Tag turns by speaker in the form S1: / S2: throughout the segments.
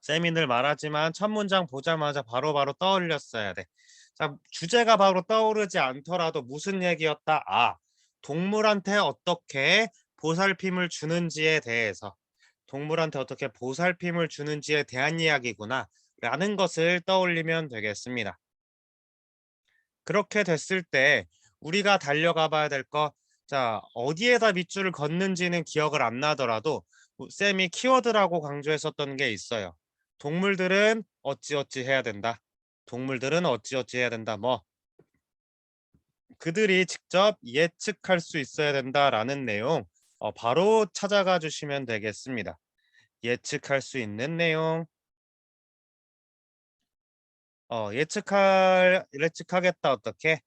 S1: 쌤이 늘 말하지만 첫 문장 보자마자 바로바로 떠올렸어야 돼. 자, 주제가 바로 떠오르지 않더라도 무슨 얘기였다? 아, 동물한테 어떻게 보살핌을 주는지에 대해서, 동물한테 어떻게 보살핌을 주는지에 대한 이야기구나 라는 것을 떠올리면 되겠습니다. 그렇게 됐을 때 우리가 달려가 봐야 될 거, 자, 어디에다 밑줄을 걷는지는 기억을 안 나더라도 쌤이 키워드라고 강조했었던 게 있어요. 동물들은 어찌어찌 해야 된다. 동물들은 어찌어찌 해야 된다. 뭐 그들이 직접 예측할 수 있어야 된다라는 내용, 바로 찾아가 주시면 되겠습니다. 예측할 수 있는 내용, 예측하겠다 어떻게?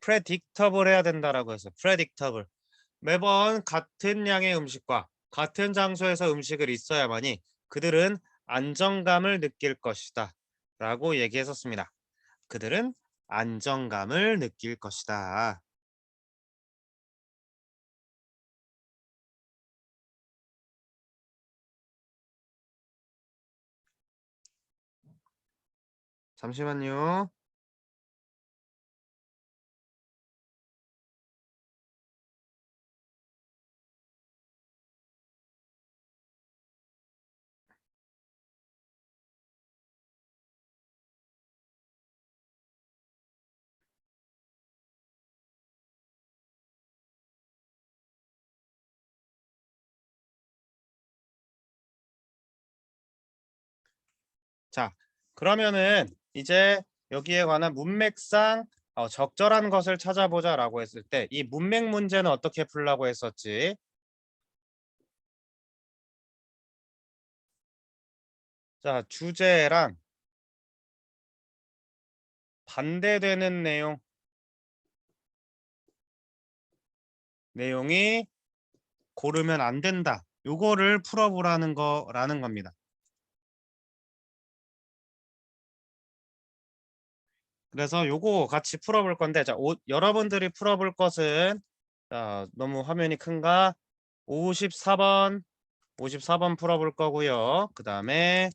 S1: predictable 해야 된다라고 해서 predictable. 매번 같은 양의 음식과 같은 장소에서 음식을 있어야만이 그들은 안정감을 느낄 것이다 라고 얘기했었습니다. 그들은 안정감을 느낄 것이다. 잠시만요. 자, 그러면은 이제 여기에 관한 문맥상 적절한 것을 찾아보자라고 했을 때 이 문맥 문제는 어떻게 풀라고 했었지? 자, 주제랑 반대되는 내용이 고르면 안 된다. 요거를 풀어보라는 거라는 겁니다. 그래서 요거 같이 풀어볼 건데, 자, 여러분들이 풀어볼 것은, 자, 너무 화면이 큰가? 54번, 54번 풀어볼 거고요. 그 다음에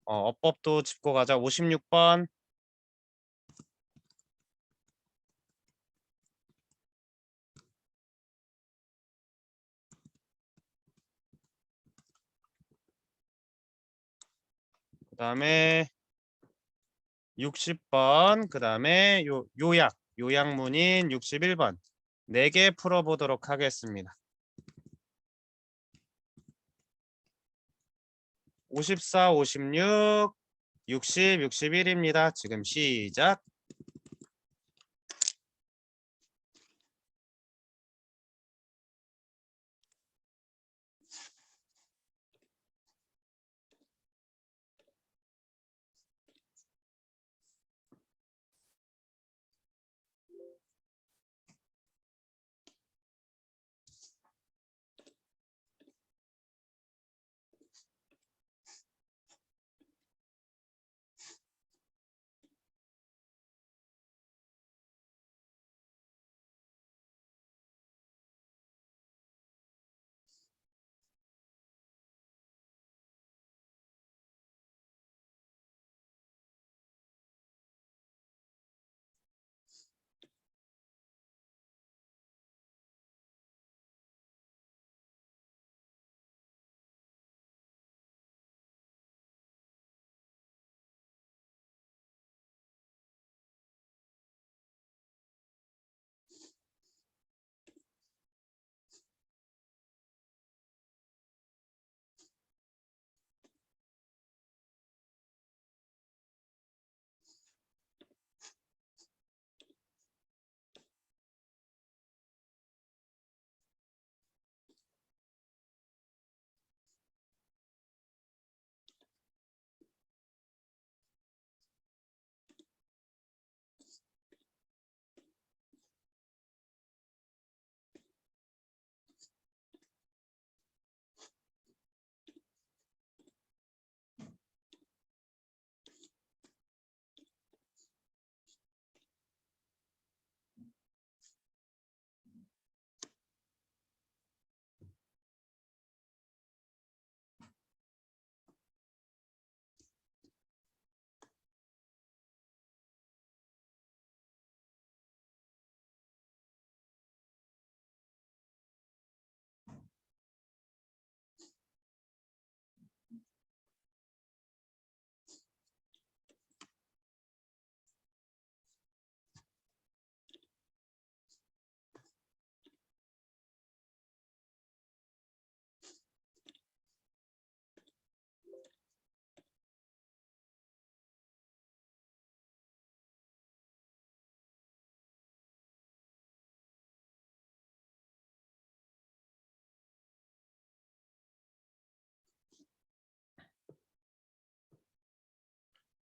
S1: 어법도 짚고 가자. 56번, 그 다음에 60번, 그 다음에 요약문인 61번 4개 풀어보도록 하겠습니다. 54, 56, 60, 61입니다. 지금 시작.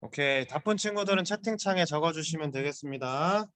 S1: 오케이. 답본 친구들은 채팅창에 적어주시면 되겠습니다.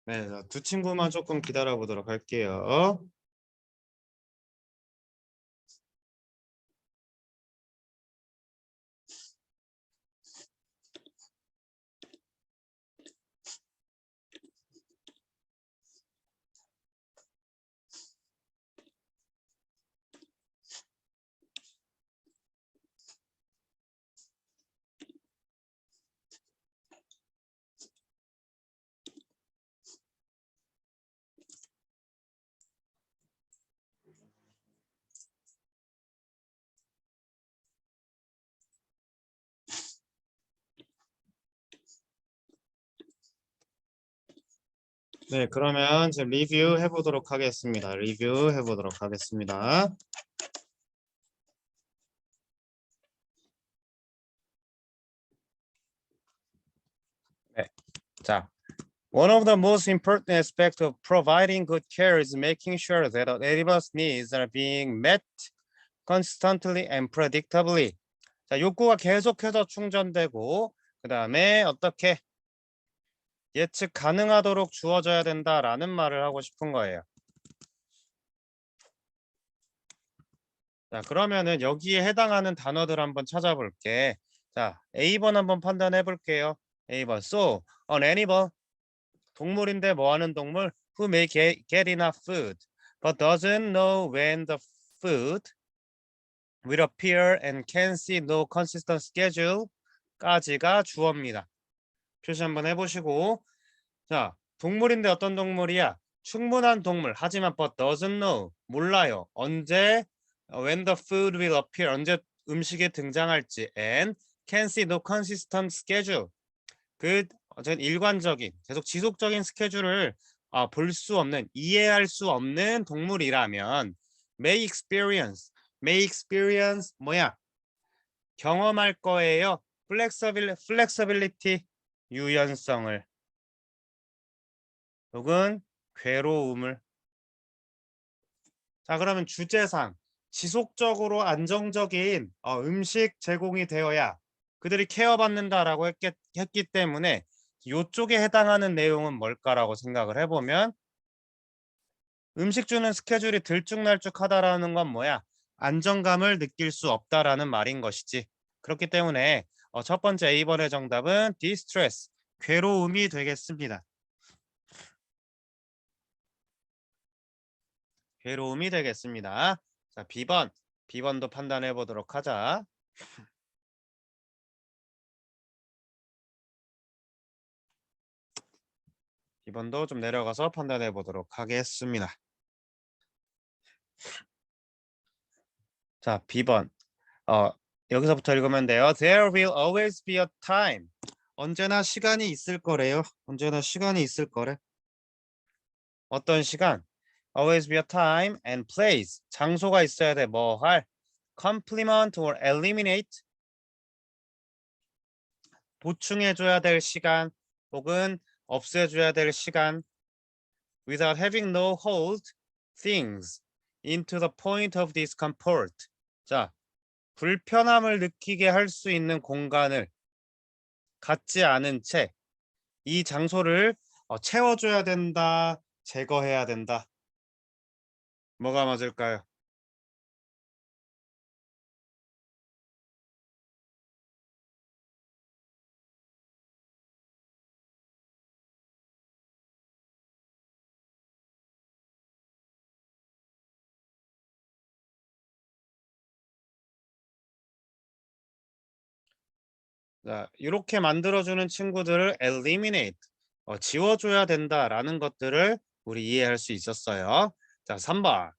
S1: 네, 자, 두 친구만 조금 기다려 보도록 할게요. 네, 그러면 지금 리뷰 해보도록 하겠습니다. 리뷰 해보도록 하겠습니다. 네, 자, one of the most important aspects of providing good care is making sure that an animal's needs are being met constantly and predictably. 자, 욕구가 계속해서 충전되고 그 다음에 어떻게 예측 가능하도록 주어져야 된다라는 말을 하고 싶은 거예요. 자, 그러면은 여기에 해당하는 단어들 한번 찾아볼게. 자, A번 한번 판단해 볼게요. A번. So, an animal. 동물인데 뭐 하는 동물? Who may get enough food, but doesn't know when the food will appear and can see no consistent schedule. 까지가 주어입니다. 표시 한번 해보시고. 자, 동물인데 어떤 동물이야? 충분한 동물. 하지만 but doesn't know. 몰라요. 언제 when the food will appear. 언제 음식이 등장할지 and can see no consistent schedule. 그 어쨌든 일관적인 계속 지속적인 스케줄을 볼 수 없는 이해할 수 없는 동물이라면 may experience 뭐야? 경험할 거예요. flexibility 유연성을 혹은 괴로움을. 자, 그러면 주제상 지속적으로 안정적인 음식 제공이 되어야 그들이 케어받는다라고 했기 때문에 이쪽에 해당하는 내용은 뭘까라고 생각을 해보면 음식 주는 스케줄이 들쭉날쭉하다라는 건 뭐야? 안정감을 느낄 수 없다라는 말인 것이지. 그렇기 때문에 첫 번째 A번의 정답은 distress, 괴로움이 되겠습니다. 괴로움이 되겠습니다. 자, B번도 판단해 보도록 하자. B번도 좀 내려가서 판단해 보도록 하겠습니다. 자, B번. 여기서부터 읽으면 돼요. There will always be a time. 언제나 시간이 있을 거래요. 언제나 시간이 있을 거래. 어떤 시간? Always be a time and place. 장소가 있어야 돼. 뭐 할? Complement or eliminate. 보충해줘야 될 시간 혹은 없애줘야 될 시간. Without having no hold things into the point of discomfort. 자, 불편함을 느끼게 할 수 있는 공간을 갖지 않은 채 이 장소를 채워줘야 된다, 제거해야 된다. 뭐가 맞을까요? 자, 이렇게 만들어주는 친구들을 eliminate, 지워줘야 된다라는 것들을 우리 이해할 수 있었어요. 자, 3번.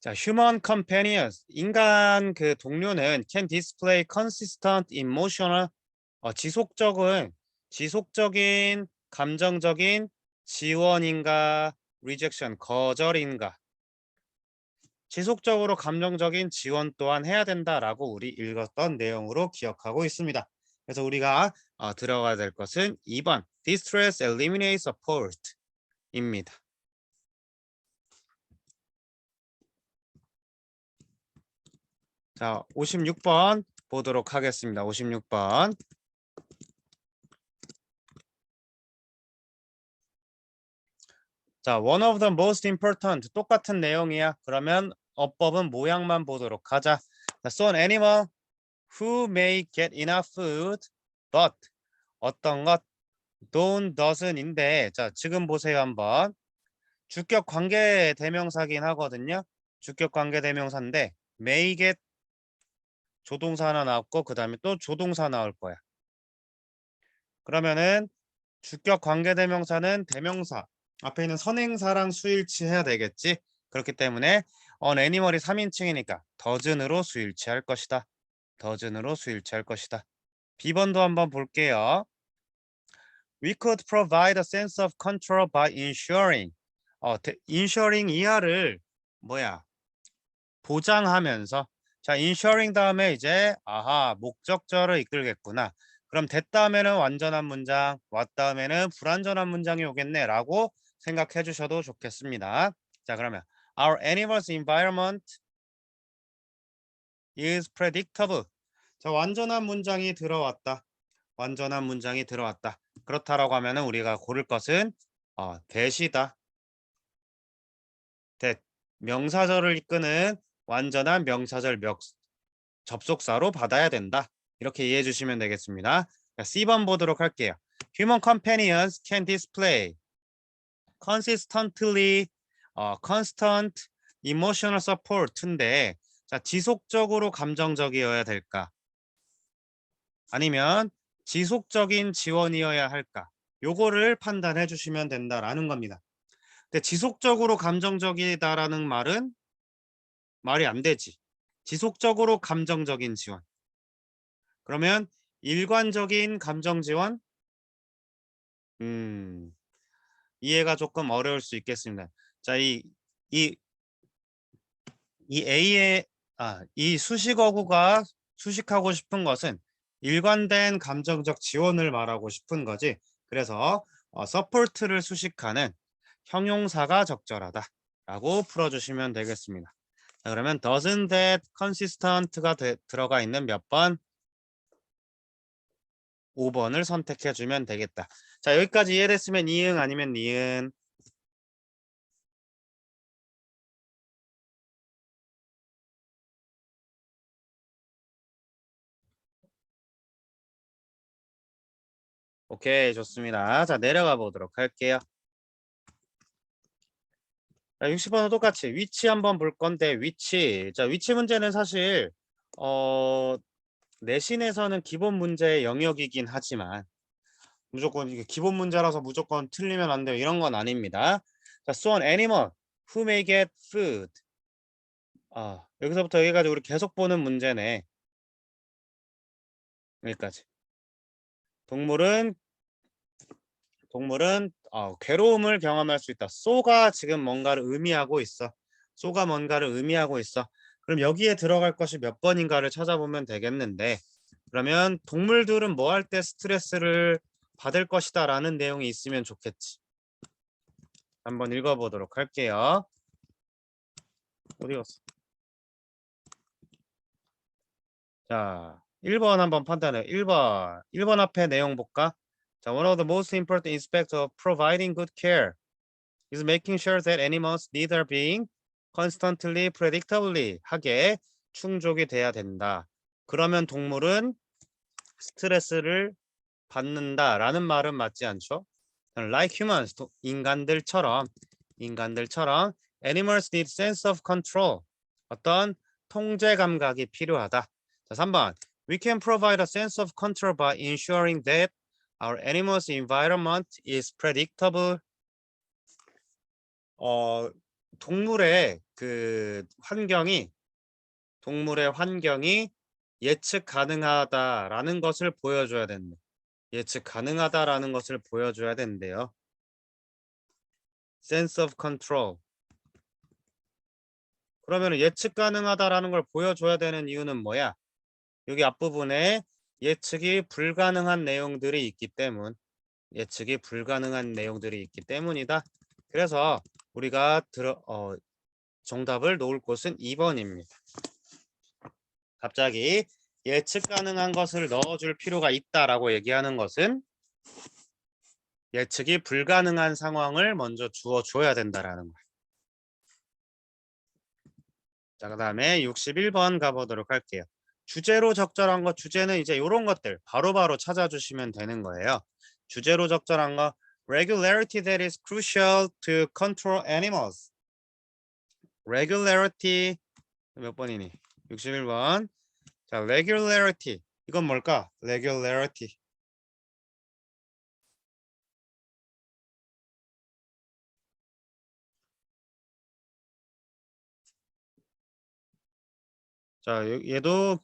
S1: 자, human companions, 인간 그 동료는 can display consistent emotional, 지속적인 감정적인 지원인가, rejection, 거절인가. 지속적으로 감정적인 지원 또한 해야 된다라고 우리 읽었던 내용으로 기억하고 있습니다. 그래서 우리가 들어가야 될 것은 2번 distress eliminate support입니다. 자, 56번 보도록 하겠습니다. 56번. 자, one of the most important, 똑같은 내용이야. 그러면 어법은 모양만 보도록 하자. 자, so an animal who may get enough food, but 어떤 것 don't doesn'인데, 자, 지금 보세요 한번. 주격 관계 대명사긴 하거든요. 주격 관계 대명사인데 may get 조동사 하나 나왔고 그 다음에 또 조동사 나올 거야. 그러면은 주격 관계 대명사는 대명사 앞에 있는 선행사랑 수일치해야 되겠지. 그렇기 때문에 on animal이 3인칭이니까 doesn'으로 수일치할 것이다. doesn'으로 수일치할 것이다. B번도 한번 볼게요. We could provide a sense of control by ensuring. ensuring 이하를 보장하면서. 자, ensuring 다음에 이제 목적절을 이끌겠구나. 그럼 that 다음에는 완전한 문장, what 다음에는 불완전한 문장이 오겠네라고 생각해 주셔도 좋겠습니다. 자, 그러면 our animals environment is predictable. 자, 완전한 문장이 들어왔다. 완전한 문장이 들어왔다. 그렇다라고 하면은 우리가 고를 것은 that이다. that 명사절을 이끄는 완전한 명사절 접속사로 받아야 된다. 이렇게 이해해 주시면 되겠습니다. 자, C번 보도록 할게요. Human companions can display consistently constant emotional support인데, 자, 지속적으로 감정적이어야 될까? 아니면 지속적인 지원이어야 할까? 요거를 판단해 주시면 된다라는 겁니다. 근데 지속적으로 감정적이다라는 말은 말이 안 되지. 지속적으로 감정적인 지원. 그러면 일관적인 감정 지원? 이해가 조금 어려울 수 있겠습니다. 자, 이 A의 이 수식어구가 수식하고 싶은 것은 일관된 감정적 지원을 말하고 싶은 거지. 그래서 support를 수식하는 형용사가 적절하다라고 풀어주시면 되겠습니다. 자, 그러면 doesn't that consistent가 들어가 있는 몇 번? 5번을 선택해 주면 되겠다. 자, 여기까지 이해됐으면 이응 아니면 니은. 오케이, 좋습니다. 자, 내려가 보도록 할게요. 자, 60번은 똑같이 위치 한번 볼 건데, 위치. 자, 위치 문제는 사실 내신에서는 기본 문제의 영역이긴 하지만 무조건 이게 기본 문제라서 무조건 틀리면 안 돼요. 이런 건 아닙니다. 자, so an animal who may get food. 여기서부터 여기까지 우리 계속 보는 문제네. 여기까지. 동물은 괴로움을 경험할 수 있다. so가 지금 뭔가를 의미하고 있어. so가 뭔가를 의미하고 있어. 그럼 여기에 들어갈 것이 몇 번인가를 찾아보면 되겠는데, 그러면 동물들은 뭐 할 때 스트레스를 받을 것이다 라는 내용이 있으면 좋겠지. 한번 읽어보도록 할게요. 어디 갔어? 자, 1번 한번 판단해. 1번 앞에 내용 볼까? 자, one of the most important aspects of providing good care is making sure that animals' needs are being constantly, predictably 하게 충족이 돼야 된다. 그러면 동물은 스트레스를 받는다라는 말은 맞지 않죠? Like humans, 인간들처럼 animals need sense of control. 어떤 통제 감각이 필요하다. 자, 3번. We can provide a sense of control by ensuring that our animals' environment is predictable. 동물의 그 동물의 환경이 예측 가능하다라는 것을 보여줘야 된다. 예측 가능하다라는 것을 보여줘야 된대요. sense of control. 그러면 예측 가능하다라는 걸 보여줘야 되는 이유는 뭐야? 여기 앞부분에 예측이 불가능한 내용들이 있기 때문이다. 그래서 우리가 정답을 놓을 곳은 2번입니다. 갑자기 예측 가능한 것을 넣어줄 필요가 있다라고 얘기하는 것은 예측이 불가능한 상황을 먼저 주어줘야 된다라는 거예요. 자, 그 다음에 61번 가보도록 할게요. 주제로 적절한 것, 주제는 이제 이런 것들 바로바로 찾아주시면 되는 거예요. 주제로 적절한 거, regularity that is crucial to control animals. regularity 몇 번이니? 61번. 자, regularity. 이건 뭘까? regularity. 자, 얘도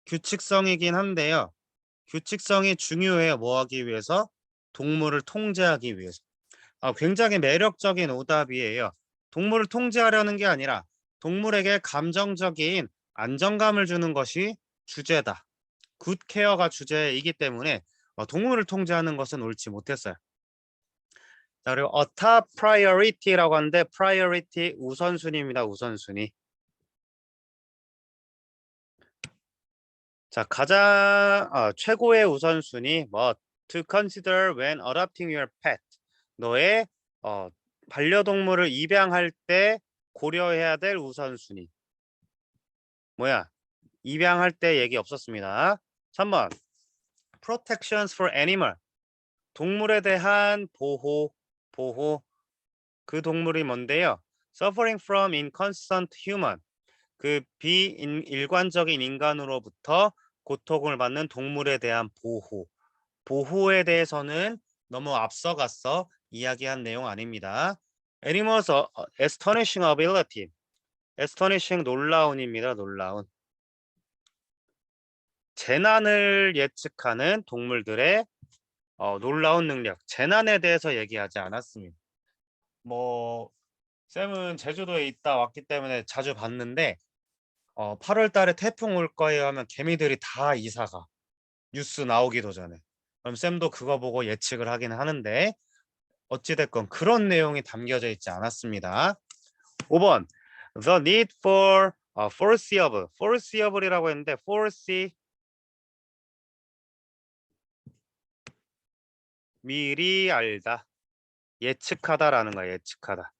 S1: 규칙성이긴 한데요. 규칙성이 중요해요. 뭐 하기 위해서? 동물을 통제하기 위해서. 굉장히 매력적인 오답이에요. 동물을 통제하려는 게 아니라 동물에게 감정적인 안정감을 주는 것이 주제다. 굿 케어가 주제이기 때문에 동물을 통제하는 것은 옳지 못했어요. 자, 그리고 top priority라고 하는데 priority 우선순위입니다. 우선순위. 자, 가장 최고의 우선순위 뭐 to consider when adopting your pet. 너의 반려동물을 입양할 때 고려해야 될 우선순위. 뭐야? 입양할 때 얘기 없었습니다. 3번. protections for animal. 동물에 대한 보호. 그 동물이 뭔데요? suffering from inconstant human. 그 비일관적인 인간으로부터 고통을 받는 동물에 대한 보호에 대해서는 너무 앞서갔어 이야기한 내용 아닙니다. Animals astonishing ability. astonishing 놀라운입니다. 놀라운. 재난을 예측하는 동물들의 놀라운 능력. 재난에 대해서 얘기하지 않았습니다. 뭐 쌤은 제주도에 있다 왔기 때문에 자주 봤는데 8월 달에 태풍 올 거예요 하면 개미들이 다 이사가. 뉴스 나오기도 전에. 그럼 쌤도 그거 보고 예측을 하긴 하는데 어찌됐건 그런 내용이 담겨져 있지 않았습니다. 5번. The need for foreseeable. foreseeable이라고 했는데 foresee 미리 알다. 예측하다라는 거야. 예측하다.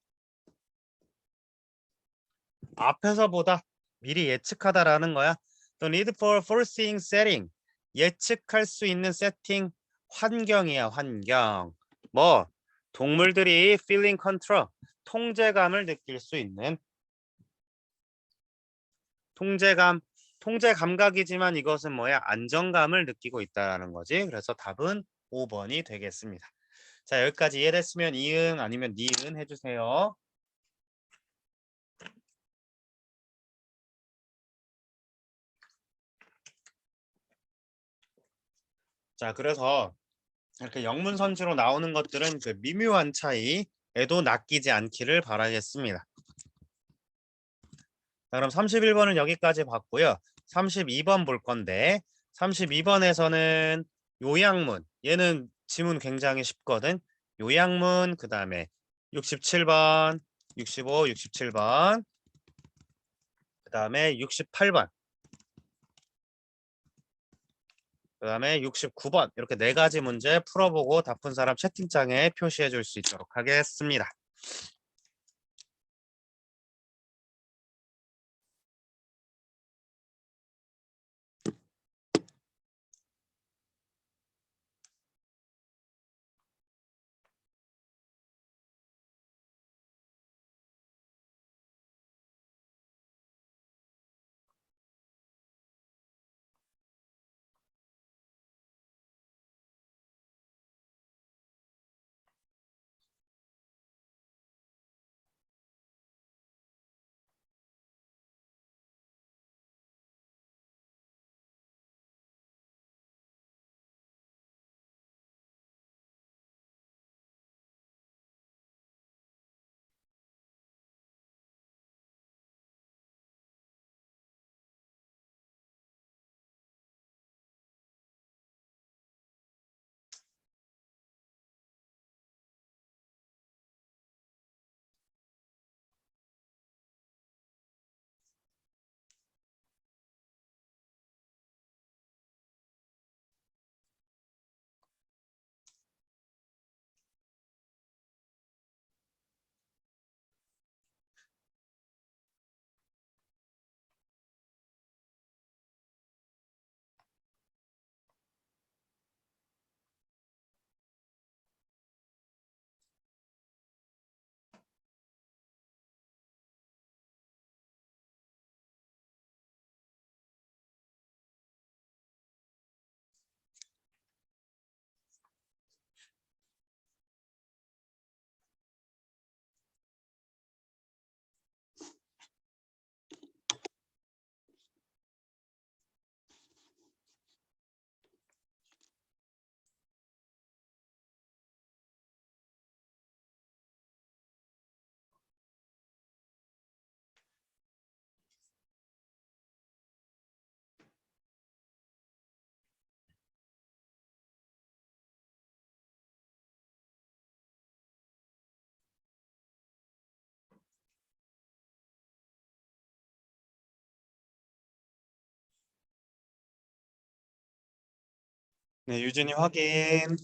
S1: 앞에서보다 미리 예측하다라는 거야. The need for foreseeing setting. 예측할 수 있는 세팅 환경이야. 환경. 뭐 동물들이 feeling control. 통제감을 느낄 수 있는 통제 감각이지만 이것은 뭐야? 안정감을 느끼고 있다라는 거지. 그래서 답은 5번이 되겠습니다. 자, 여기까지 이해됐으면 이응 아니면 니은 해주세요. 자, 그래서 이렇게 영문선지로 나오는 것들은 그 미묘한 차이에도 낚이지 않기를 바라겠습니다. 자, 그럼 31번은 여기까지 봤고요. 32번 볼 건데 32번에서는 요약문. 얘는 지문 굉장히 쉽거든. 요약문 그 다음에 67번, 65, 67번 그 다음에 68번 그 다음에 69번 이렇게 4가지 문제 풀어보고 다 푼 사람 채팅창에 표시해 줄 수 있도록 하겠습니다. 네, 유진이 확인.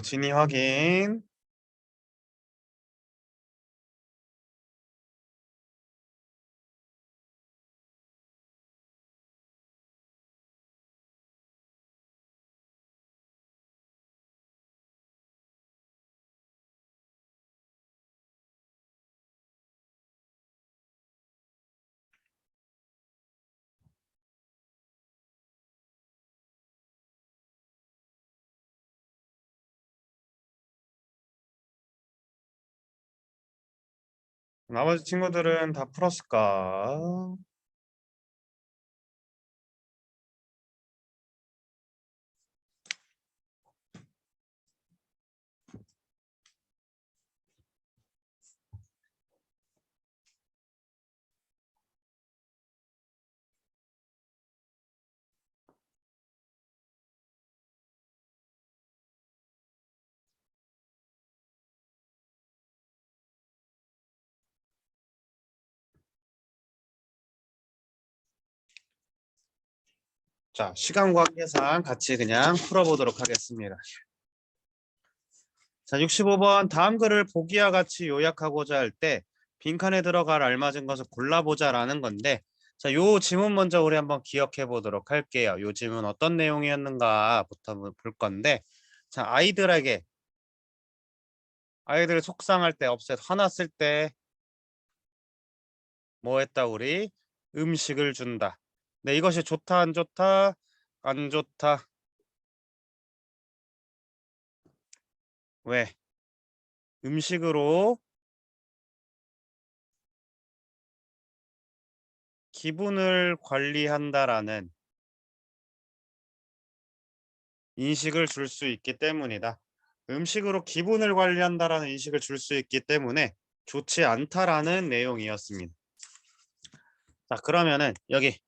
S1: 진이 확인. 나머지 친구들은 다 풀었을까? 자, 시간 관계상 같이 그냥 풀어보도록 하겠습니다. 자, 65번 다음 글을 보기와 같이 요약하고자 할 때 빈칸에 들어갈 알맞은 것을 골라보자라는 건데, 자, 요 지문 먼저 우리 한번 기억해 보도록 할게요. 요 지문 어떤 내용이었는가부터 볼 건데, 자, 아이들을 속상할 때, 업셋 화났을 때 뭐 했다 우리? 음식을 준다. 네, 이것이 좋다 안 좋다? 안 좋다. 왜? 음식으로 기분을 관리한다라는 인식을 줄 수 있기 때문이다. 음식으로 기분을 관리한다라는 인식을 줄 수 있기 때문에 좋지 않다라는 내용이었습니다. 자, 그러면은 여기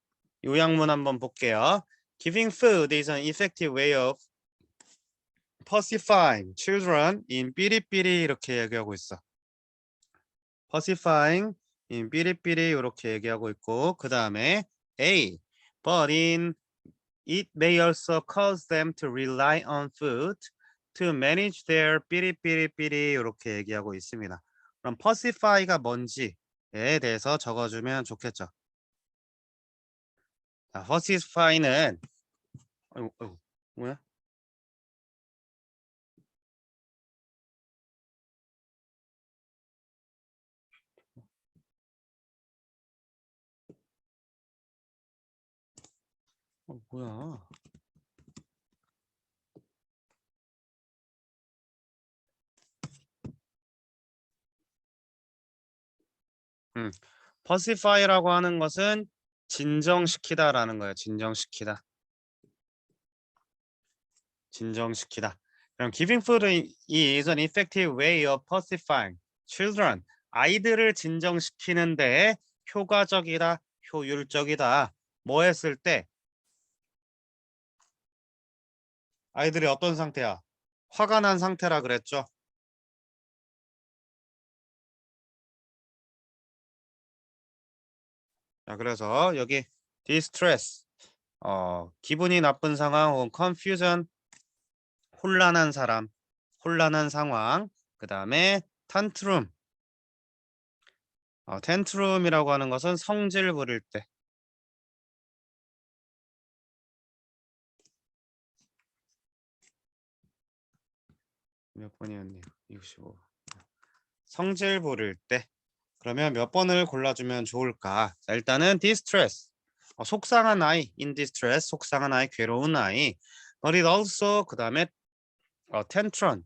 S1: 요약문 한번 볼게요. Giving food is an effective way of pacifying children in 삐리삐리 이렇게 얘기하고 있어. pacifying in 삐리삐리 이렇게 얘기하고 있고, 그 다음에 A. But in it may also cause them to rely on food to manage their 삐리삐리삐리 이렇게 얘기하고 있습니다. 그럼 pacify가 뭔지에 대해서 적어주면 좋겠죠. 자, pacify는 뭐야? 뭐야? pacify라고 하는 것은 진정시키다라는 거예요. 진정시키다. 진정시키다. 그럼 giving food is an effective way of pacifying children. 아이들을 진정시키는데 효과적이다, 효율적이다. 뭐 했을 때 아이들이 어떤 상태야? 화가 난 상태라 그랬죠. 자, 그래서 여기 distress, 기분이 나쁜 상황 혹은 confusion, 혼란한 사람, 혼란한 상황. 그 다음에 tantrum, tantrum이라고 하는 것은 성질 부릴 때. 몇 번이었네요. 65. 성질 부릴 때. 그러면 몇 번을 골라주면 좋을까? 자, 일단은 distress, 속상한 아이, in distress, 속상한 아이, 괴로운 아이. But it also, 그 다음에 tantrum.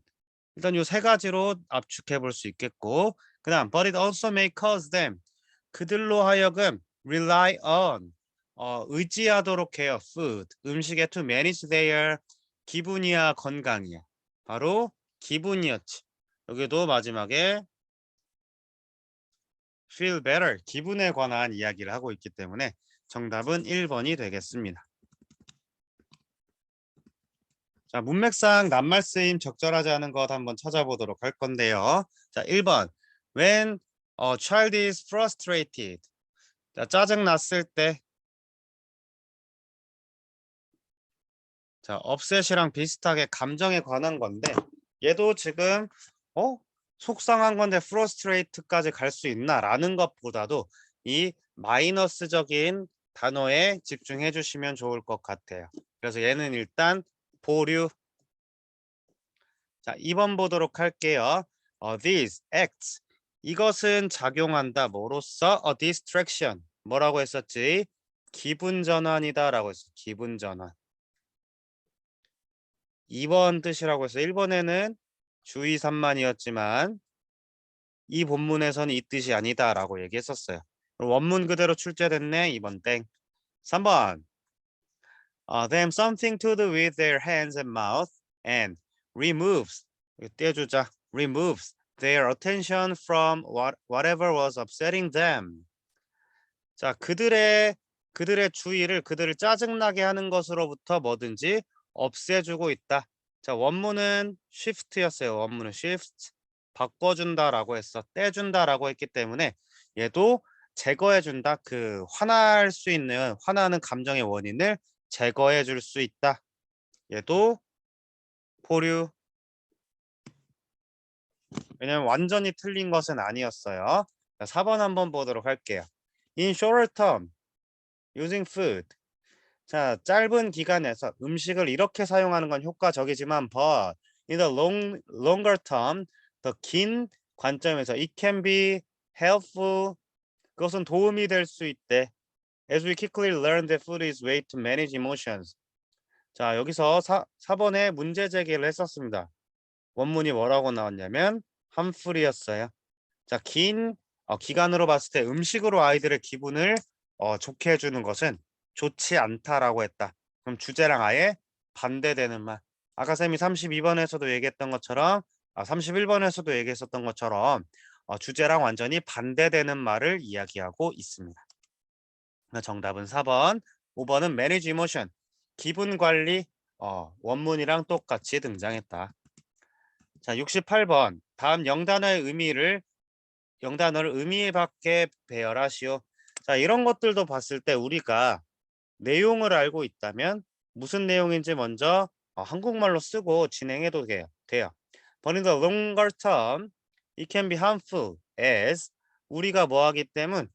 S1: 일단 요 세 가지로 압축해 볼 수 있겠고, 그 다음 but it also may cause them, 그들로 하여금 rely on, 의지하도록 해요. food, 음식에 to manage their, 기분이야 건강이야. 바로 기분이었지. 여기도 마지막에 feel better, 기분에 관한 이야기를 하고 있기 때문에 정답은 1번이 되겠습니다. 자, 문맥상 낱말 쓰임 적절하지 않은 것 한번 찾아보도록 할 건데요. 자, 1번. When a child is frustrated. 자, 짜증 났을 때, 자, upset이랑 비슷하게 감정에 관한 건데, 얘도 지금 어 속상한 건데 frustrate까지 갈 수 있나라는 것보다도 이 마이너스적인 단어에 집중해 주시면 좋을 것 같아요. 그래서 얘는 일단 보류. 자, 2번 보도록 할게요. These acts, 이것은 작용한다 뭐로써? A distraction, 뭐라고 했었지? 기분 전환이다 라고 했어. 기분 전환. 2번 뜻이라고 해서 1번에는 주의 산만이었지만 이 본문에서는 이 뜻이 아니다라고 얘기했었어요. 원문 그대로 출제됐네. 2번 땡. 3번 them something to do with their hands and mouth and removes, 떼주자, removes their attention from whatever was upsetting them. 자, 그들의 주의를 그들을 짜증나게 하는 것으로부터 뭐든지 없애주고 있다. 자, 원문은 shift였어요. 원문은 shift. 바꿔준다라고 했어. 떼준다라고 했기 때문에 얘도 제거해준다. 그 화날 수 있는 화나는 감정의 원인을 제거해 줄 수 있다. 얘도 보류. 왜냐면 완전히 틀린 것은 아니었어요. 자, 4번 한번 보도록 할게요. In shorter term, using food. 자, 짧은 기간에서 음식을 이렇게 사용하는 건 효과적이지만 but in the longer term, 더 긴 관점에서 it can be helpful. 그것은 도움이 될 수 있대. As we quickly learn that food is way to manage emotions. 자, 여기서 4번에 문제 제기를 했었습니다. 원문이 뭐라고 나왔냐면 harmful이었어요. 자, 긴 기간으로 봤을 때 음식으로 아이들의 기분을 좋게 해주는 것은 좋지 않다라고 했다. 그럼 주제랑 아예 반대되는 말. 아까 쌤이 32번에서도 얘기했던 것처럼 31번에서도 얘기했었던 것처럼 주제랑 완전히 반대되는 말을 이야기하고 있습니다. 정답은 4번. 5번은 manage emotion. 기분 관리 원문이랑 똑같이 등장했다. 자, 68번. 다음 영단어를 의미 밖에 배열하시오. 자, 이런 것들도 봤을 때 우리가 내용을 알고 있다면 무슨 내용인지 먼저 한국말로 쓰고 진행해도 돼요. But in the longer term, it can be harmful as 우리가 뭐하기 때문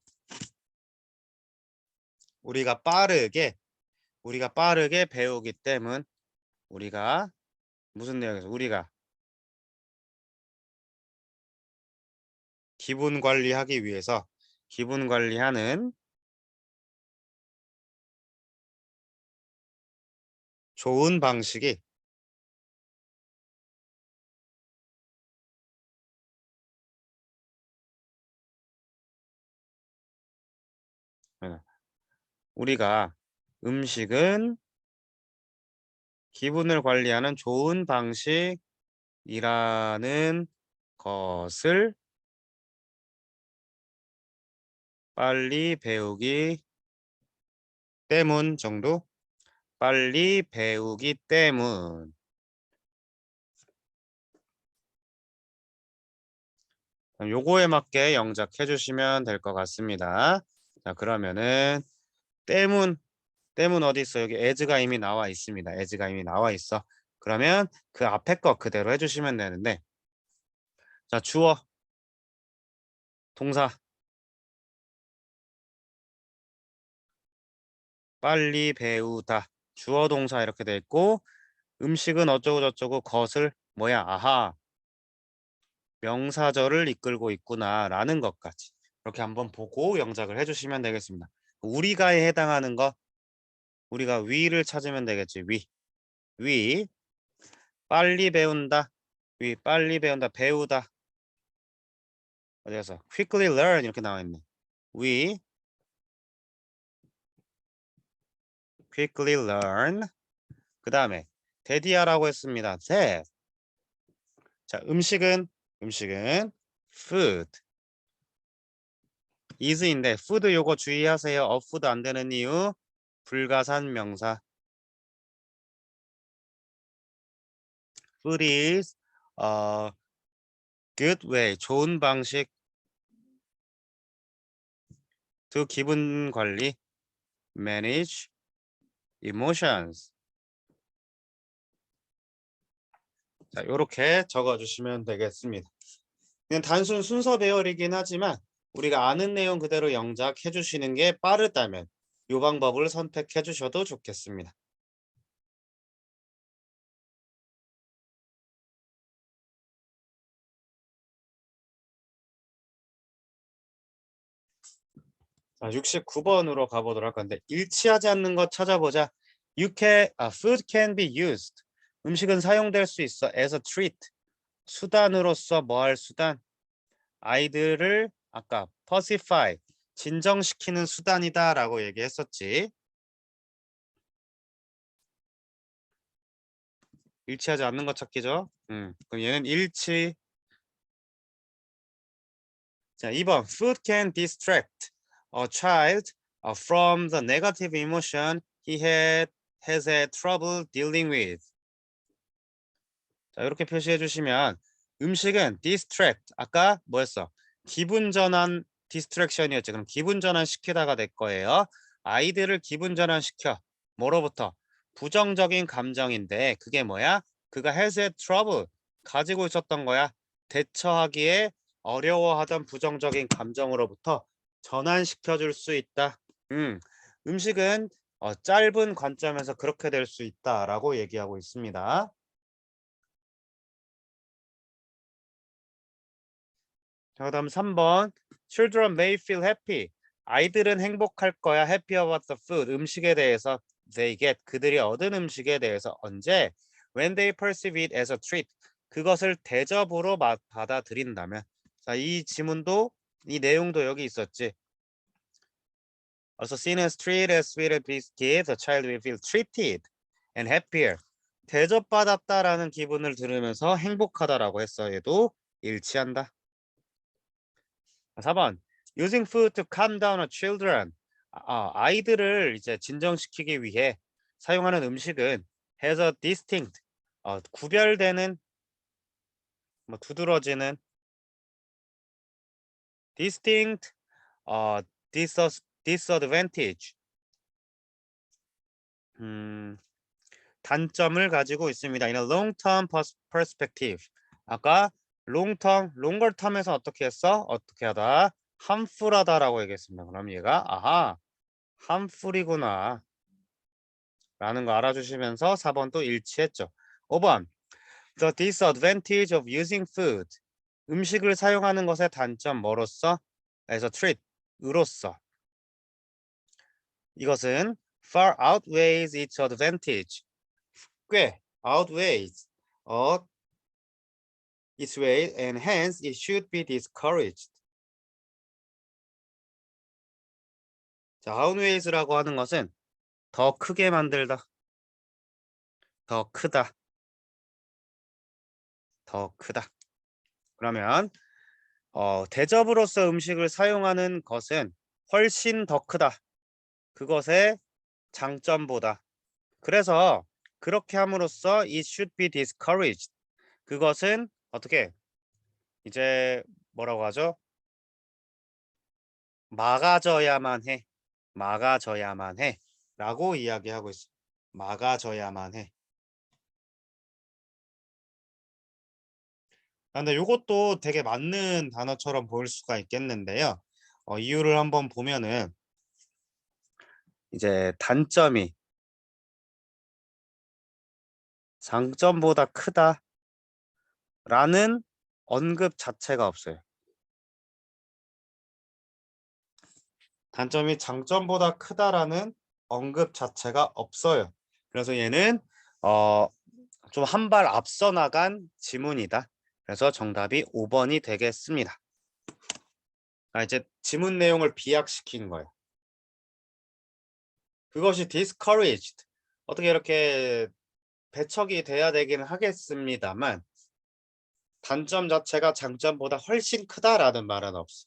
S1: 우리가 빠르게 배우기 때문 우리가 무슨 내용에서 우리가 기분 관리하기 위해서 기분 관리하는 좋은 방식이 우리가 음식은 기분을 관리하는 좋은 방식이라는 것을 빨리 배우기 때문 정도? 빨리 배우기 때문. 요거에 맞게 영작해 주시면 될 것 같습니다. 자, 그러면은 때문 어디 있어? 여기 as가 이미 나와 있습니다. as가 이미 나와 있어. 그러면 그 앞에 거 그대로 해주시면 되는데, 자, 주어, 동사, 빨리 배우다, 주어 동사 이렇게 돼 있고, 음식은 어쩌고 저쩌고 것을 뭐야? 아하, 명사절을 이끌고 있구나라는 것까지 이렇게 한번 보고 영작을 해주시면 되겠습니다. 우리가에 해당하는 거 우리가 위를 찾으면 되겠지. 위 빨리 배운다. 위 빨리 배운다. 배우다. 어디가서 quickly learn 이렇게 나와 있네. We quickly learn. 그 다음에 데디아라고 했습니다. that. 자, 음식은 food. is인데 food 요거 주의하세요. food 안 되는 이유 불가산 명사. food is good way 좋은 방식. to 기분 관리, manage emotions. 자, 요렇게 적어주시면 되겠습니다. 그냥 단순 순서 배열이긴 하지만 우리가 아는 내용 그대로 영작해 주시는 게 빠르다면 이 방법을 선택해 주셔도 좋겠습니다. 자, 69번으로 가보도록 할 건데 일치하지 않는 것 찾아보자. food can be used. 음식은 사용될 수 있어. as a treat. 수단으로서 뭐 할 수단? 아이들을 아까 pacify. 진정시키는 수단이다라고 얘기했었지. 일치하지 않는 것 찾기죠. 그럼 얘는 일치. 자, 2번. Food can distract a child from the negative emotion has had trouble dealing with. 자, 이렇게 표시해 주시면 음식은 distract. 아까 뭐였어? 기분 전환 distraction이었지. 그럼 기분 전환 시키다가 될 거예요. 아이들을 기분 전환 시켜. 뭐로부터? 부정적인 감정인데 그게 뭐야? 그가 has had trouble. 가지고 있었던 거야. 대처하기에 어려워하던 부정적인 감정으로부터 전환시켜 줄 수 있다. 음식은 짧은 관점에서 그렇게 될 수 있다라고 얘기하고 있습니다. 자, 그다음 3번. Children may feel happy. 아이들은 행복할 거야. Happy about the food. 음식에 대해서. They get. 그들이 얻은 음식에 대해서. 언제? When they perceive it as a treat. 그것을 대접으로 받아들인다면. 자, 이 지문도 이 내용도 여기 있었지. Also seen as treat as sweet as biscuit, the child will feel treated and happier. 대접받았다라는 기분을 들으면서 행복하다라고 했어. 얘도 일치한다. 4번. Using food to calm down a children. 아이들을 이제 진정시키기 위해 사용하는 음식은 has a distinct. 구별되는 뭐 두드러지는 distinct 어, disadvantage. 단점을 가지고 있습니다. In a long-term perspective. 아까 long-term, longer term에서 어떻게 했어? 어떻게 하다? harmful하다라고 얘기했습니다. 그럼 얘가 harmful이구나 라는 거 알아주시면서 4번 또 일치했죠. 5번. The disadvantage of using food. 음식을 사용하는 것의 단점 뭐로서? as a treat. 으로서. 이것은 far outweighs its advantage. 꽤 outweighs its weight and hence it should be discouraged. 자, outweights라고 하는 것은 더 크게 만들다, 더 크다, 더 크다. 그러면 대접으로서 음식을 사용하는 것은 훨씬 더 크다. 그것의 장점보다. 그래서 그렇게 함으로써 it should be discouraged. 그것은 어떻게 이제 뭐라고 하죠? 막아져야만 해. 막아져야만 해. 라고 이야기하고 있어. 막아져야만 해. 근데 이것도 되게 맞는 단어처럼 보일 수가 있겠는데요. 이유를 한번 보면은 이제 단점이 장점보다 크다라는 언급 자체가 없어요. 단점이 장점보다 크다라는 언급 자체가 없어요. 그래서 얘는 좀 한 발 앞서 나간 지문이다. 그래서 정답이 5번이 되겠습니다. 이제 지문 내용을 비약시킨 거예요. 그것이 discouraged. 어떻게 이렇게 배척이 돼야 되긴 하겠습니다만 단점 자체가 장점보다 훨씬 크다라는 말은 없어.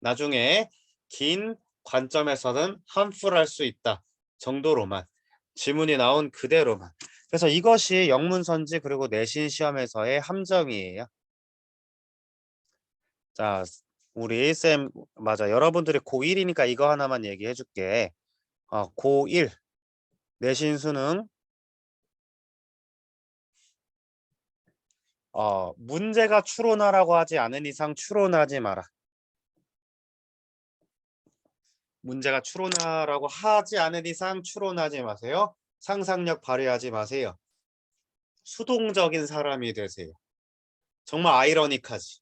S1: 나중에 긴 관점에서는 harmful할 수 있다 정도로만 지문이 나온 그대로만. 그래서 이것이 영문선지 그리고 내신 시험에서의 함정이에요. 자, 우리 쌤 맞아. 여러분들이 고1이니까 이거 하나만 얘기해 줄게. 고1 내신 수능 문제가 추론하라고 하지 않은 이상 추론하지 마라. 문제가 추론하라고 하지 않은 이상 추론하지 마세요. 상상력 발휘하지 마세요. 수동적인 사람이 되세요. 정말 아이러니하지.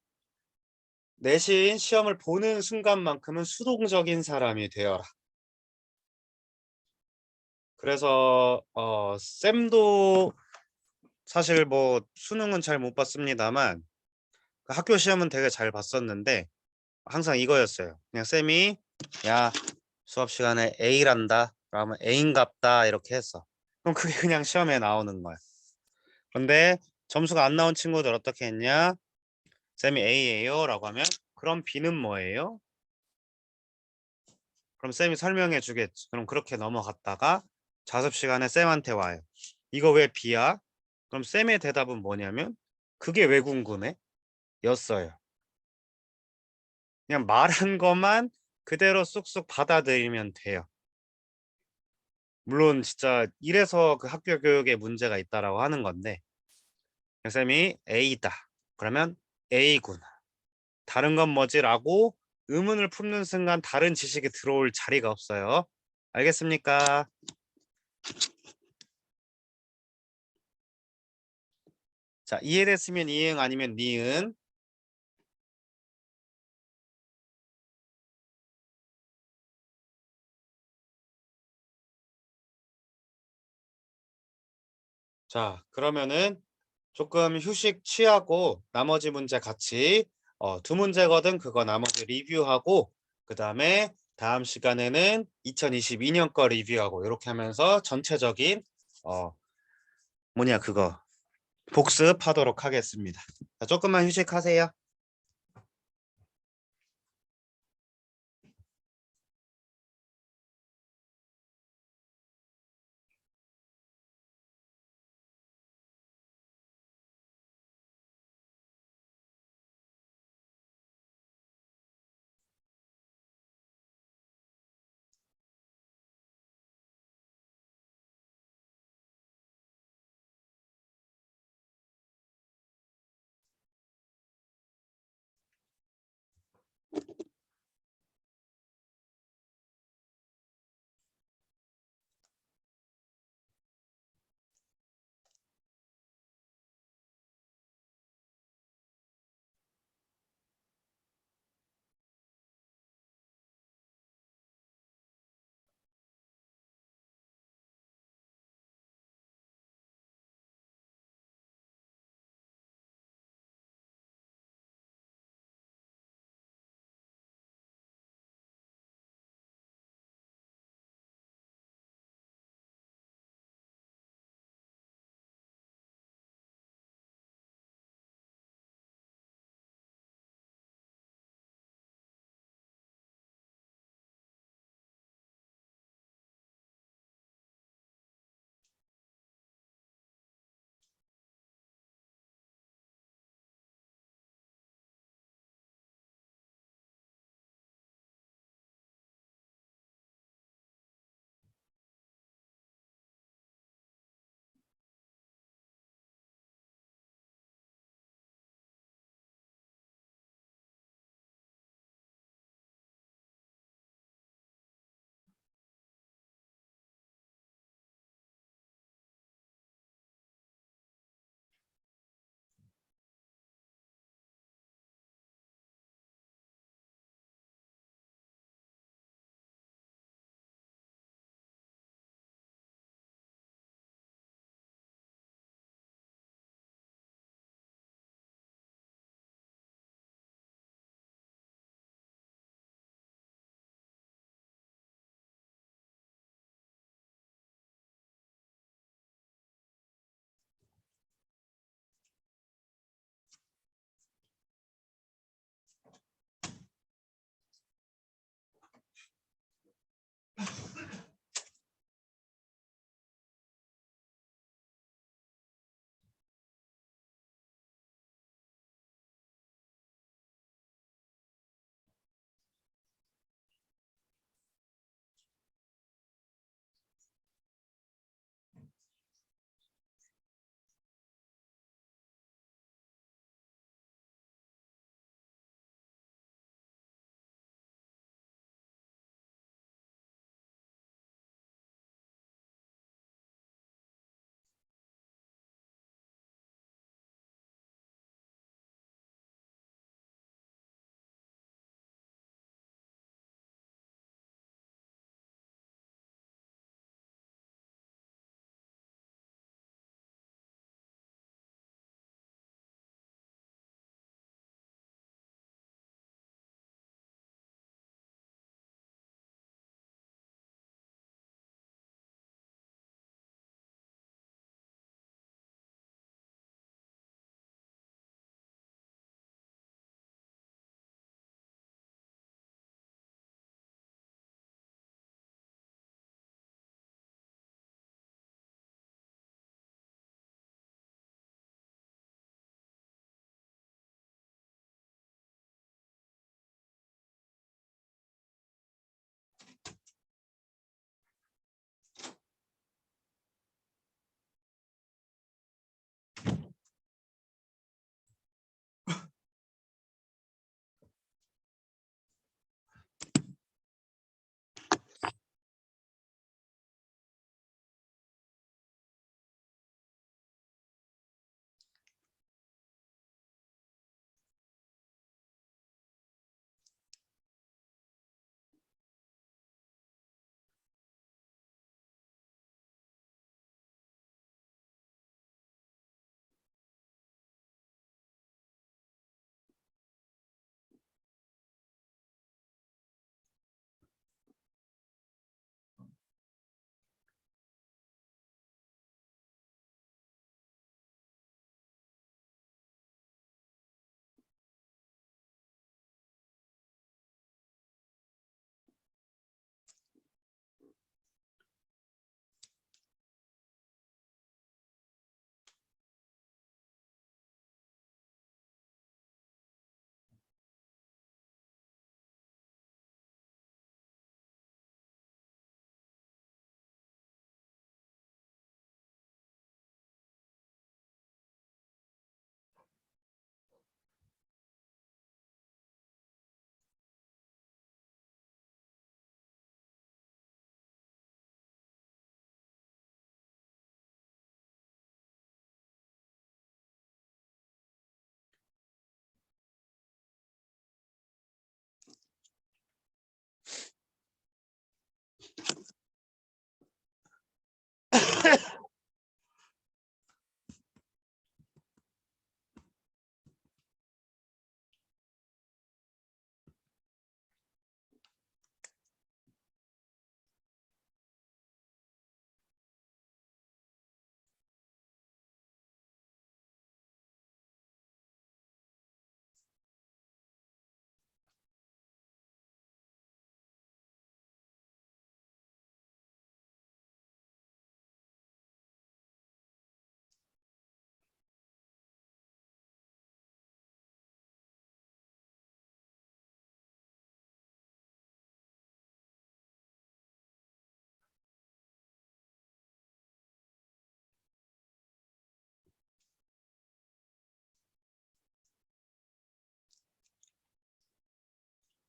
S1: 내신 시험을 보는 순간만큼은 수동적인 사람이 되어라. 그래서 쌤도 사실 뭐 수능은 잘 못 봤습니다만 그 학교 시험은 되게 잘 봤었는데 항상 이거였어요. 그냥 쌤이 야 수업 시간에 A란다. 그러면 A인갑다 이렇게 했어. 그럼 그게 그냥 시험에 나오는 거야. 그런데 점수가 안 나온 친구들 어떻게 했냐? 쌤이 A예요 라고 하면 그럼 B는 뭐예요? 그럼 쌤이 설명해 주겠지. 그럼 그렇게 넘어갔다가 자습 시간에 쌤한테 와요. 이거 왜 B야? 그럼 쌤의 대답은 뭐냐면 그게 왜 궁금해? 였어요. 그냥 말한 것만 그대로 쑥쑥 받아들이면 돼요. 물론 진짜 이래서 그 학교 교육에 문제가 있다라고 하는 건데 쌤이 A다. 그러면 A구나. 다른 건 뭐지라고 의문을 품는 순간 다른 지식이 들어올 자리가 없어요. 알겠습니까? 자, 이해됐으면 이응 아니면 니은. 자, 그러면은 조금 휴식 취하고 나머지 문제 같이 두 문제거든 그거 나머지 리뷰하고 그다음에 다음 시간에는 2022년 거 리뷰하고 이렇게 하면서 전체적인 어 뭐냐 그거 복습하도록 하겠습니다. 자, 조금만 휴식하세요.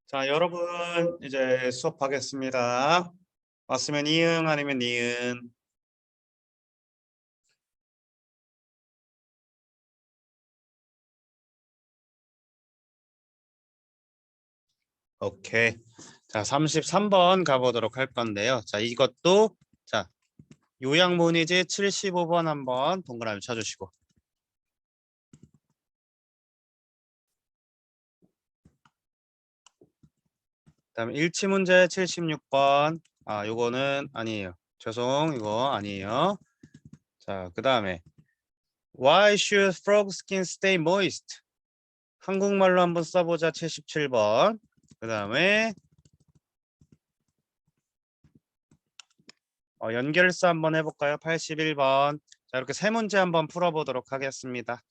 S1: 자, 여러분 이제 수업하겠습니다. 왔으면 이응 아니면 니은. 오케이. 자, 33번 가보도록 할 건데요. 자, 이것도 자, 요양문이지 75번 한번 동그라미 쳐주시고. 그다음에 일치 문제 76번. 아, 요거는 아니에요. 죄송, 이거 아니에요. 자, 그다음에 Why should frog skin stay moist? 한국말로 한번 써보자. 77번. 그다음에 연결사 한번 해볼까요? 81번. 자, 이렇게 세 문제 한번 풀어보도록 하겠습니다.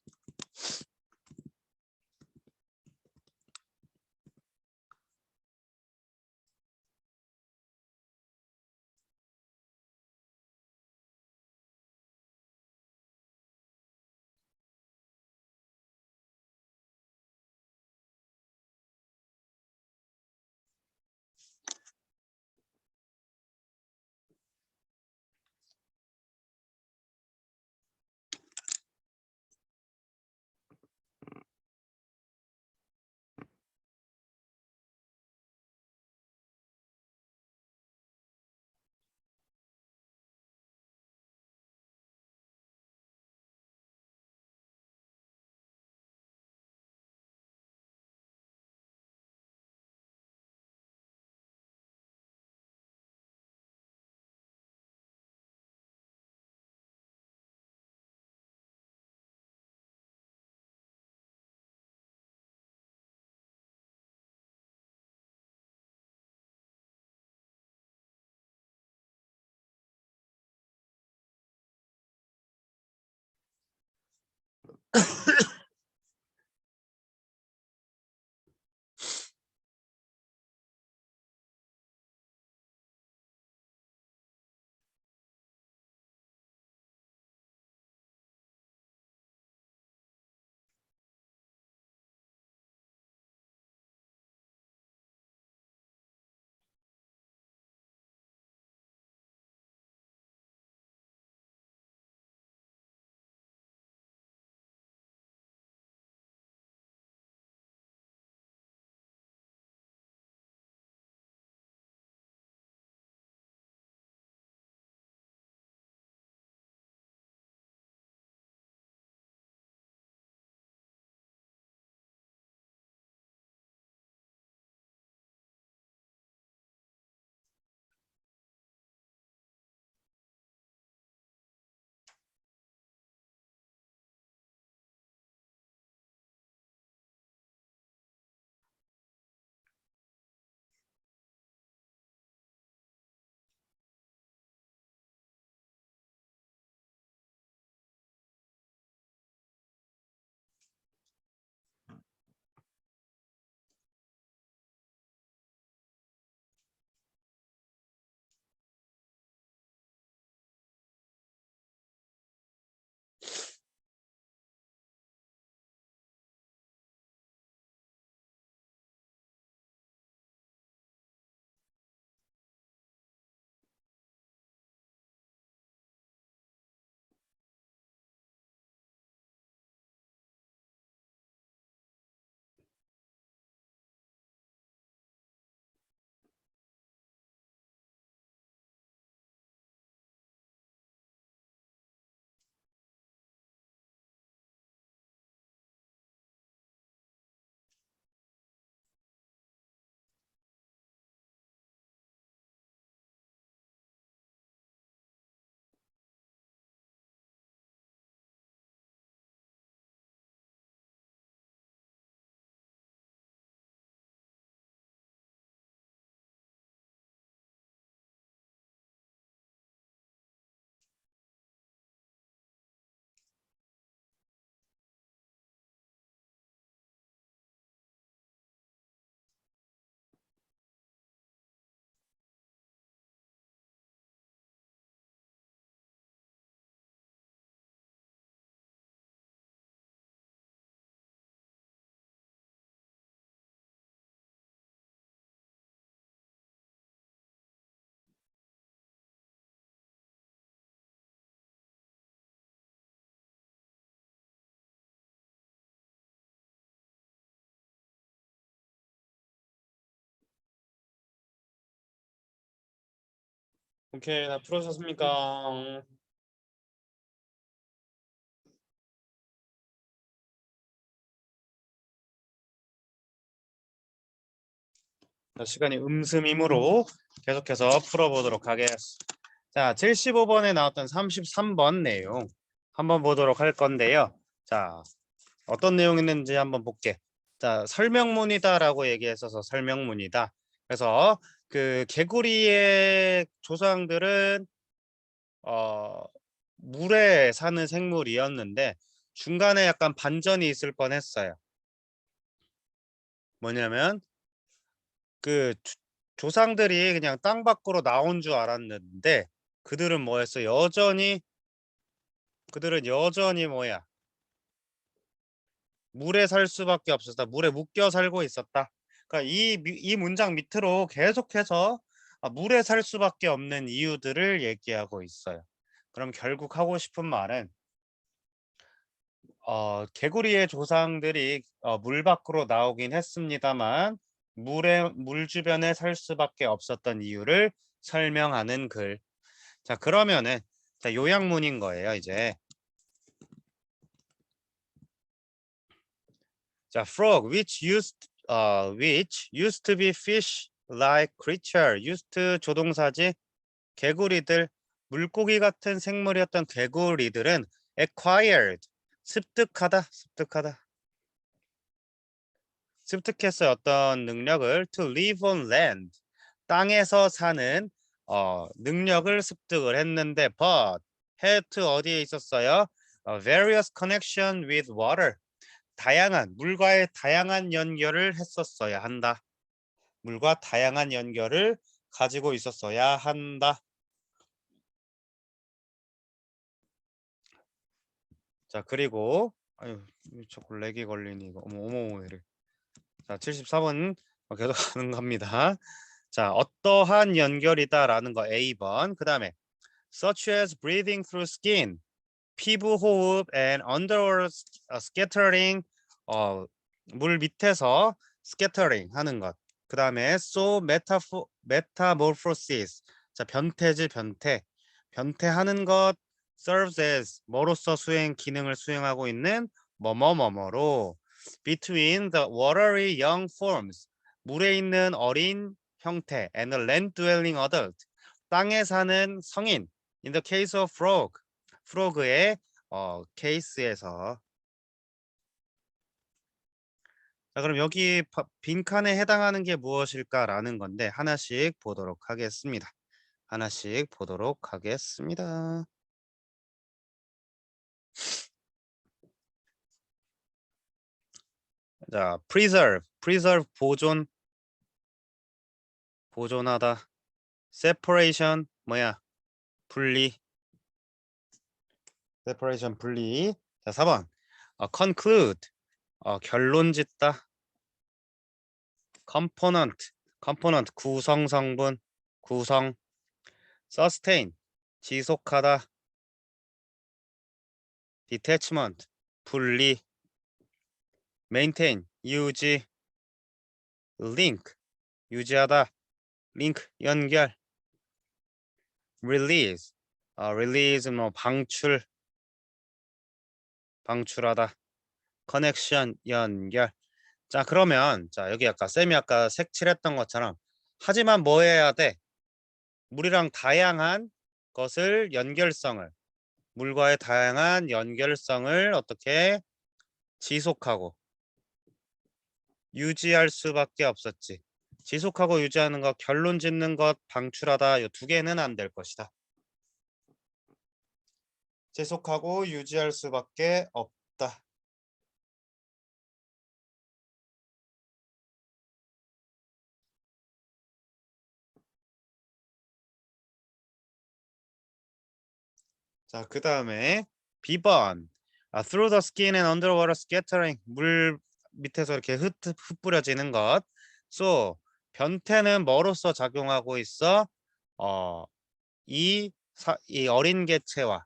S1: 오케이, 다 풀어졌습니까? 자, 시간이 음스미므로 계속해서 풀어보도록 하겠습니다. 자, 75번에 나왔던 33번 내용 한번 보도록 할 건데요. 자, 어떤 내용이 있는지 한번 볼게. 자, 설명문이다라고 얘기했어서 설명문이다. 그래서 그 개구리의 조상들은 물에 사는 생물이었는데 중간에 약간 반전이 있을 뻔했어요. 뭐냐면 그 조상들이 그냥 땅 밖으로 나온 줄 알았는데 그들은 뭐였어? 그들은 여전히 뭐야? 물에 살 수밖에 없었다. 물에 묶여 살고 있었다. 그러니까 이 문장 밑으로 계속해서 물에 살 수밖에 없는 이유들을 얘기하고 있어요. 그럼 결국 하고 싶은 말은 개구리의 조상들이 물 밖으로 나오긴 했습니다만 물 주변에 살 수밖에 없었던 이유를 설명하는 글. 자, 그러면은 자, 요약문인 거예요, 이제. 자, frog which used to be fish like creature. used 조동사지. 개구리들, 물고기 같은 생물이었던 개구리들은 acquired 습득했어요. 어떤 능력을 to live on land 땅에서 사는 능력을 습득을 했는데 but had to 어디에 있었어요? various connection with water 다양한 물과의 다양한 연결을 했었어야 한다. 물과 다양한 연결을 가지고 있었어야 한다. 자, 그리고 아유, 자꾸 렉이 걸리니 이거 어머 이래. 자, 74번 계속 가는 겁니다. 자, 어떠한 연결이다라는 거 A번. 그다음에 such as breathing through skin, 피부 호흡 and underwater scattering, 물 밑에서 scattering 하는 것. 그다음에 so metamorphosis. 자, 변태지 변태. 변태하는 것 serves as 뭐로서 기능을 수행하고 있는 뭐뭐뭐뭐로 between the watery young forms 물에 있는 어린 형태 and the land dwelling adult 땅에 사는 성인 in the case of frog의 케이스에서 자, 그럼 여기 빈칸에 해당하는 게 무엇일까라는 건데 하나씩 보도록 하겠습니다. 하나씩 보도록 하겠습니다. 자, preserve 보존하다. separation 뭐야? 분리. separation 분리. 자, 4번. conclude 결론 짓다. component 구성 성분 구성. sustain 지속하다. detachment 분리. maintain 유지. link 유지하다. link 연결. release 뭐 방출하다. connection 연결. 자, 그러면 자, 여기 쌤이 아까 색칠했던 것처럼 하지만 뭐 해야 돼? 물이랑 다양한 것을 물과의 다양한 연결성을 어떻게 지속하고 유지할 수밖에 없었지. 지속하고 유지하는 것, 결론 짓는 것, 방출하다 이 두 개는 안 될 것이다. 지속하고 유지할 수밖에 없다. 자, 그 다음에 B번 through the skin and underwater scattering 물 밑에서 이렇게 흩뿌려지는 것. So 변태는 뭐로서 작용하고 있어? 이 어린 개체와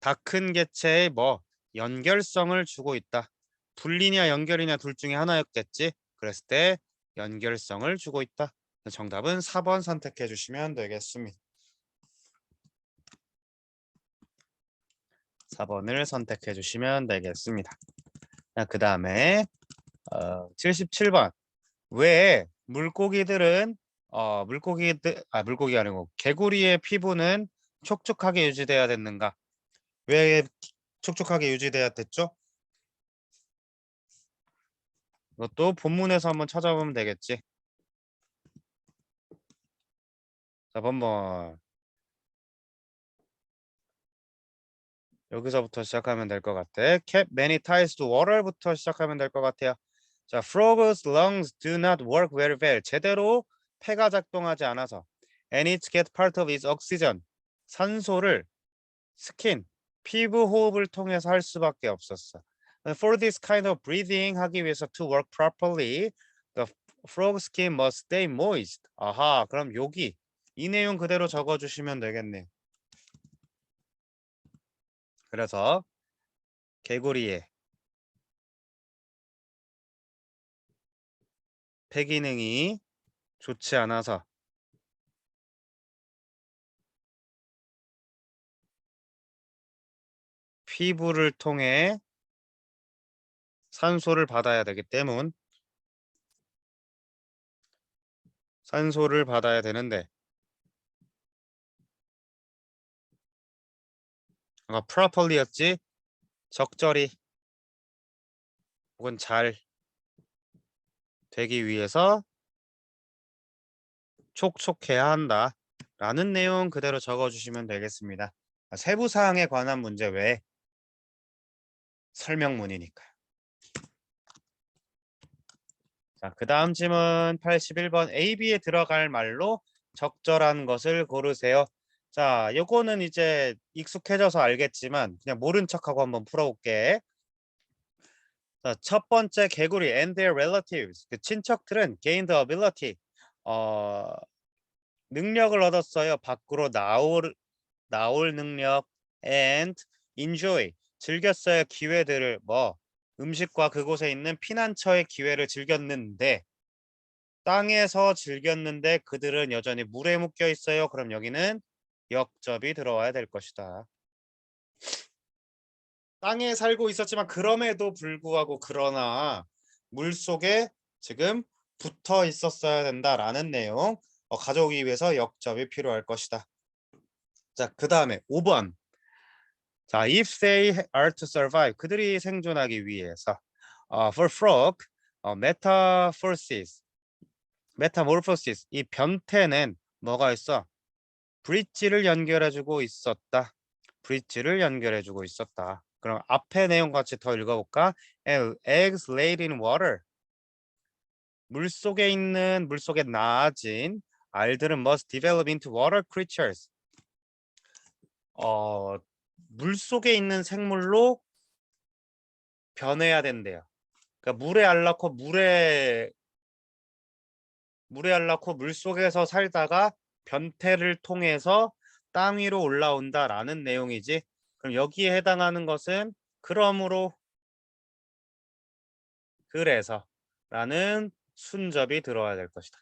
S1: 다 큰 개체의 연결성을 주고 있다. 분리냐 연결이냐 둘 중에 하나였겠지. 그랬을 때 연결성을 주고 있다. 정답은 4번 선택해 주시면 되겠습니다. 4번을 선택해 주시면 되겠습니다. 그 다음에 77번. 왜 물고기들은 물고기가 아니고 개구리의 피부는 촉촉하게 유지돼야 됐는가? 왜 촉촉하게 유지돼야 됐죠? 이것도 본문에서 한번 찾아보면 되겠지. 자, 한번 여기서부터 시작하면 될 것 같아. Kept many ties to water부터 시작하면 될 것 같아요. 자, frogs lungs do not work very well. 제대로 폐가 작동하지 않아서 and it get part of its oxygen. 산소를 스킨, 피부 호흡을 통해서 할 수밖에 없었어. For this kind of breathing 하기 위해서 to work properly, the frog skin must stay moist. 아하, 그럼 여기 이 내용 그대로 적어주시면 되겠네. 그래서 개구리의 폐 기능이 좋지 않아서 피부를 통해 산소를 받아야 되기 때문 산소를 받아야 되는데 properly였지 적절히 혹은 잘 되기 위해서 촉촉해야 한다 라는 내용 그대로 적어주시면 되겠습니다. 세부사항에 관한 문제 외에 설명문이니까요. 자, 그 다음 질문 81번 AB에 들어갈 말로 적절한 것을 고르세요. 자, 요거는 이제 익숙해져서 알겠지만 그냥 모른 척하고 한번 풀어볼게. 자, 첫 번째 개구리 and their relatives 그 친척들은 gained the ability 능력을 얻었어요. 밖으로 나올 능력 and enjoy 즐겼어요. 기회들을 음식과 그곳에 있는 피난처의 기회를 즐겼는데 땅에서 즐겼는데 그들은 여전히 물에 묶여 있어요. 그럼 여기는 역접이 들어와야 될 것이다. 땅에 살고 있었지만 그럼에도 불구하고 그러나 물속에 지금 붙어 있었어야 된다라는 내용 가져오기 위해서 역접이 필요할 것이다. 자, 그 다음에 5번. 자, if they are to survive 그들이 생존하기 위해서 for frog metamorphosis 이 변태는 뭐가 있어? 브릿지를 연결해주고 있었다. 브릿지를 연결해주고 있었다. 그럼 앞에 내용 같이 더 읽어볼까? Eggs laid in water. 물속에 나아진 알들은 must develop into water creatures. 어, 물속에 있는 생물로 변해야 된대요. 그러니까 물에 알 낳고 물속에서 살다가 변태를 통해서 땅 위로 올라온다라는 내용이지. 그럼 여기에 해당하는 것은 그러므로 그래서 라는 순접이 들어와야 될 것이다.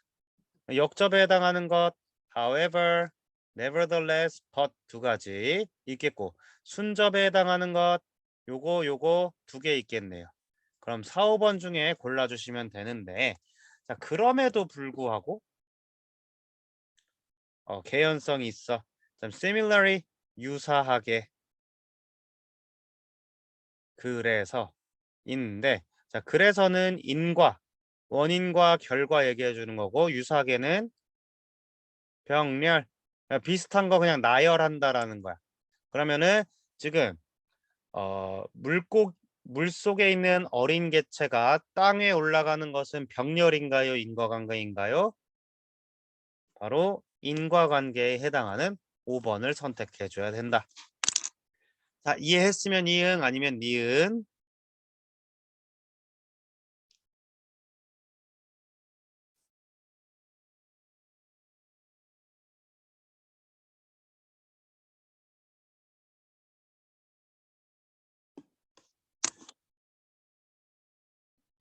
S1: 역접에 해당하는 것 however, nevertheless, but 두 가지 있겠고 순접에 해당하는 것 요거 두 개 있겠네요. 그럼 4, 5번 중에 골라주시면 되는데 자, 그럼에도 불구하고 개연성이 있어. similarly 유사하게 그래서 있는데 자, 그래서는 원인과 결과 얘기해 주는 거고 유사하게는 병렬 비슷한 거 그냥 나열한다라는 거야. 그러면은 지금 물속에 있는 어린 개체가 땅에 올라가는 것은 병렬인가요? 인과관계인가요? 바로 인과관계에 해당하는 5번을 선택해 줘야 된다. 자, 이해했으면 이응 아니면 니은.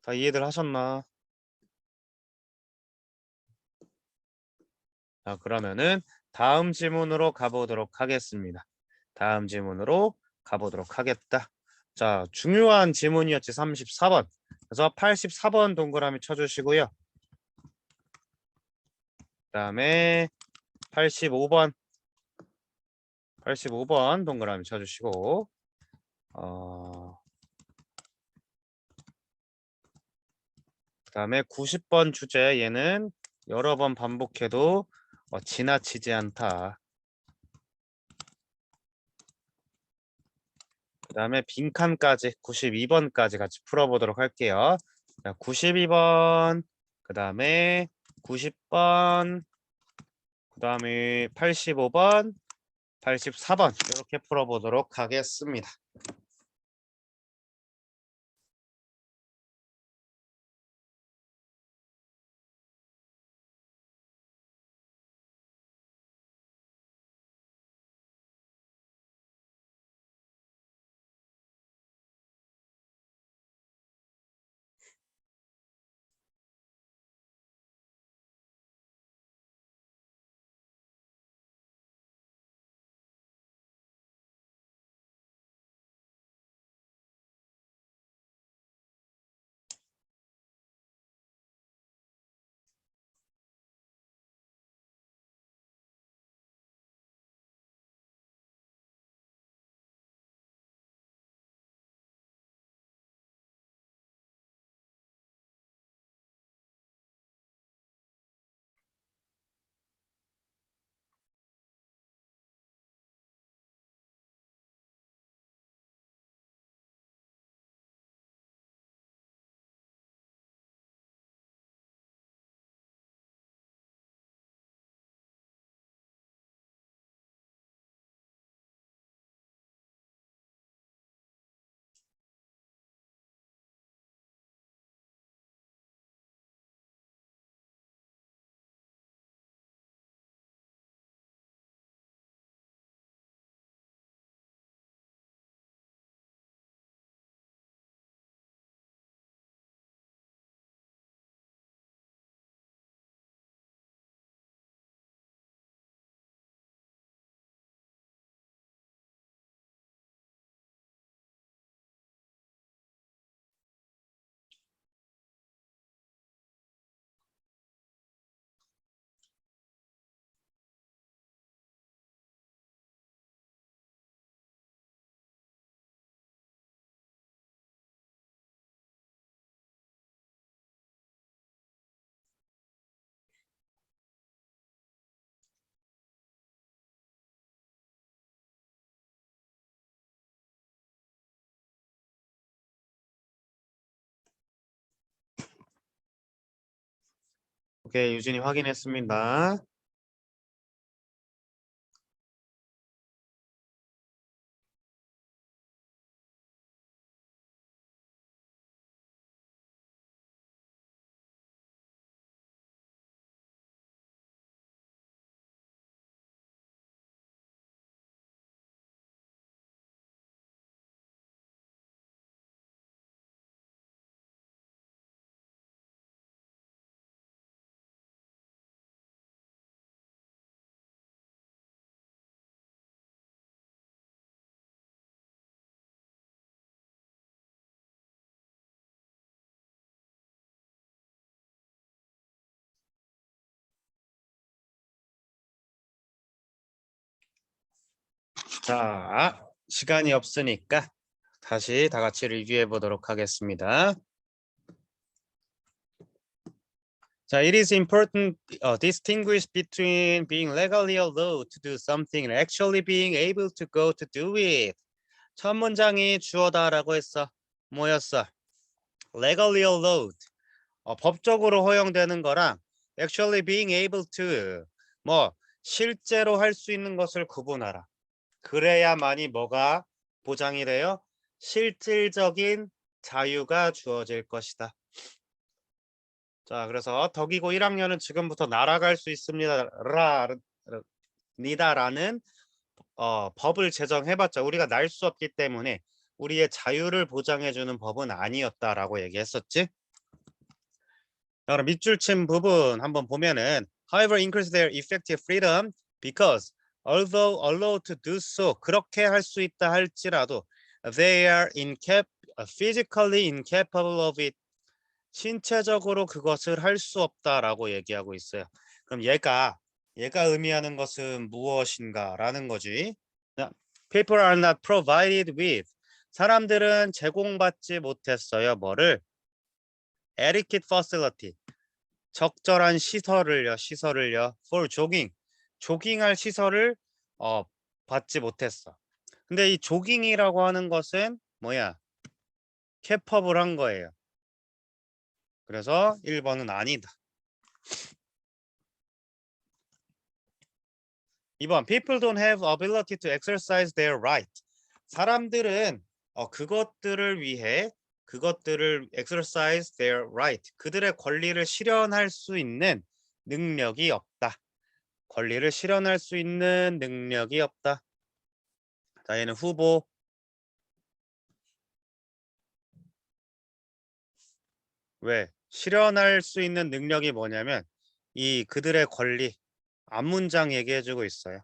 S1: 다 이해들 하셨나? 자, 그러면은 다음 지문으로 가보도록 하겠습니다. 다음 지문으로 가보도록 하겠다. 자, 중요한 지문이었지. 34번. 그래서 84번 동그라미 쳐주시고요. 그다음에 85번. 85번 동그라미 쳐주시고 그다음에 90번 주제 얘는 여러 번 반복해도 지나치지 않다. 그다음에 빈칸까지 92번까지 같이 풀어보도록 할게요. 자, 92번, 그다음에 90번, 그다음에 85번, 84번 이렇게 풀어보도록 하겠습니다. 오케이, 유진이 확인했습니다. 자, 시간이 없으니까 다시 다 같이 리뷰해 보도록 하겠습니다. 자, it is important distinguish between being legally allowed to do something and actually being able to go to do it. 첫 문장이 주어다라고 했어. 뭐였어? legally allowed. 법적으로 허용되는 거랑 actually being able to 뭐 실제로 할 수 있는 것을 구분하라. 그래야만이 뭐가 보장이 돼요? 실질적인 자유가 주어질 것이다. 자, 그래서 덕이고 1학년은 지금부터 날아갈 수 있습니다. 니다라는 법을 제정해봤자 우리가 날 수 없기 때문에 우리의 자유를 보장해주는 법은 아니었다라고 얘기했었지. 자, 그럼 밑줄 친 부분 한번 보면은 however increase their effective freedom because although allowed to do so 그렇게 할 수 있다 할지라도 they are physically incapable of it 신체적으로 그것을 할 수 없다라고 얘기하고 있어요. 그럼 얘가 의미하는 것은 무엇인가라는 거지. People are not provided with 사람들은 제공받지 못했어요. 뭐를? adequate facility 적절한 시설을요. for 조깅할 시설을 받지 못했어. 근데 이 조깅이라고 하는 것은 뭐야? capable을 한 거예요. 그래서 1번은 아니다. 2번 people don't have ability to exercise their right. 사람들은 그것들을 exercise their right. 그들의 권리를 실현할 수 있는 능력이 없다. 권리를 실현할 수 있는 능력이 없다. 자, 얘는 후보. 왜? 실현할 수 있는 능력이 뭐냐면 이 그들의 권리 앞문장 얘기해주고 있어요.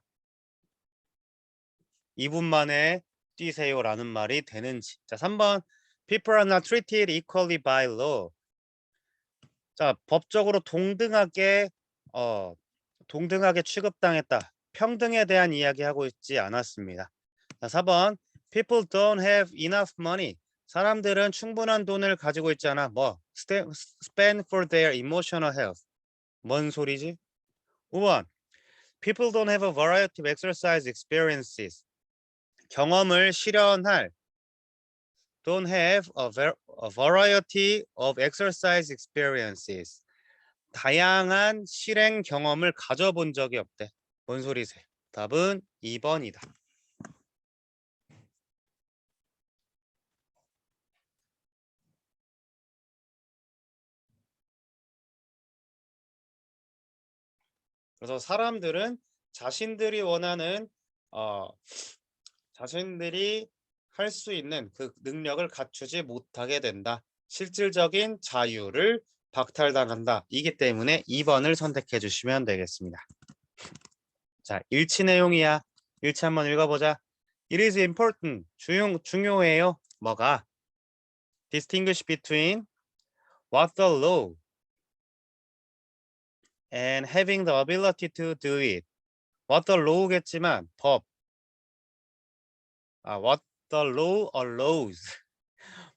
S1: 2분 만에 뛰세요라는 말이 되는지. 자, 3번 people are not treated equally by law. 자, 법적으로 동등하게 취급당했다. 평등에 대한 이야기하고 있지 않았습니다. 자, 4번 people don't have enough money. 사람들은 충분한 돈을 가지고 있지 않아. spend for their emotional health. 뭔 소리지? 5번 people don't have a variety of exercise experiences. 경험을 실현할 don't have a variety of exercise experiences. 다양한 실행 경험을 가져본 적이 없대. 뭔 소리세요? 답은 2번이다. 그래서 사람들은 자신들이 원하는 자신들이 할 수 있는 그 능력을 갖추지 못하게 된다. 실질적인 자유를 박탈당한다. 이기 때문에 2번을 선택해 주시면 되겠습니다. 자, 일치 내용이야. 일치 한번 읽어보자. It is important. 중요해요. 뭐가? Distinguish between what the law and having the ability to do it. What the law겠지만 법. What the law allows.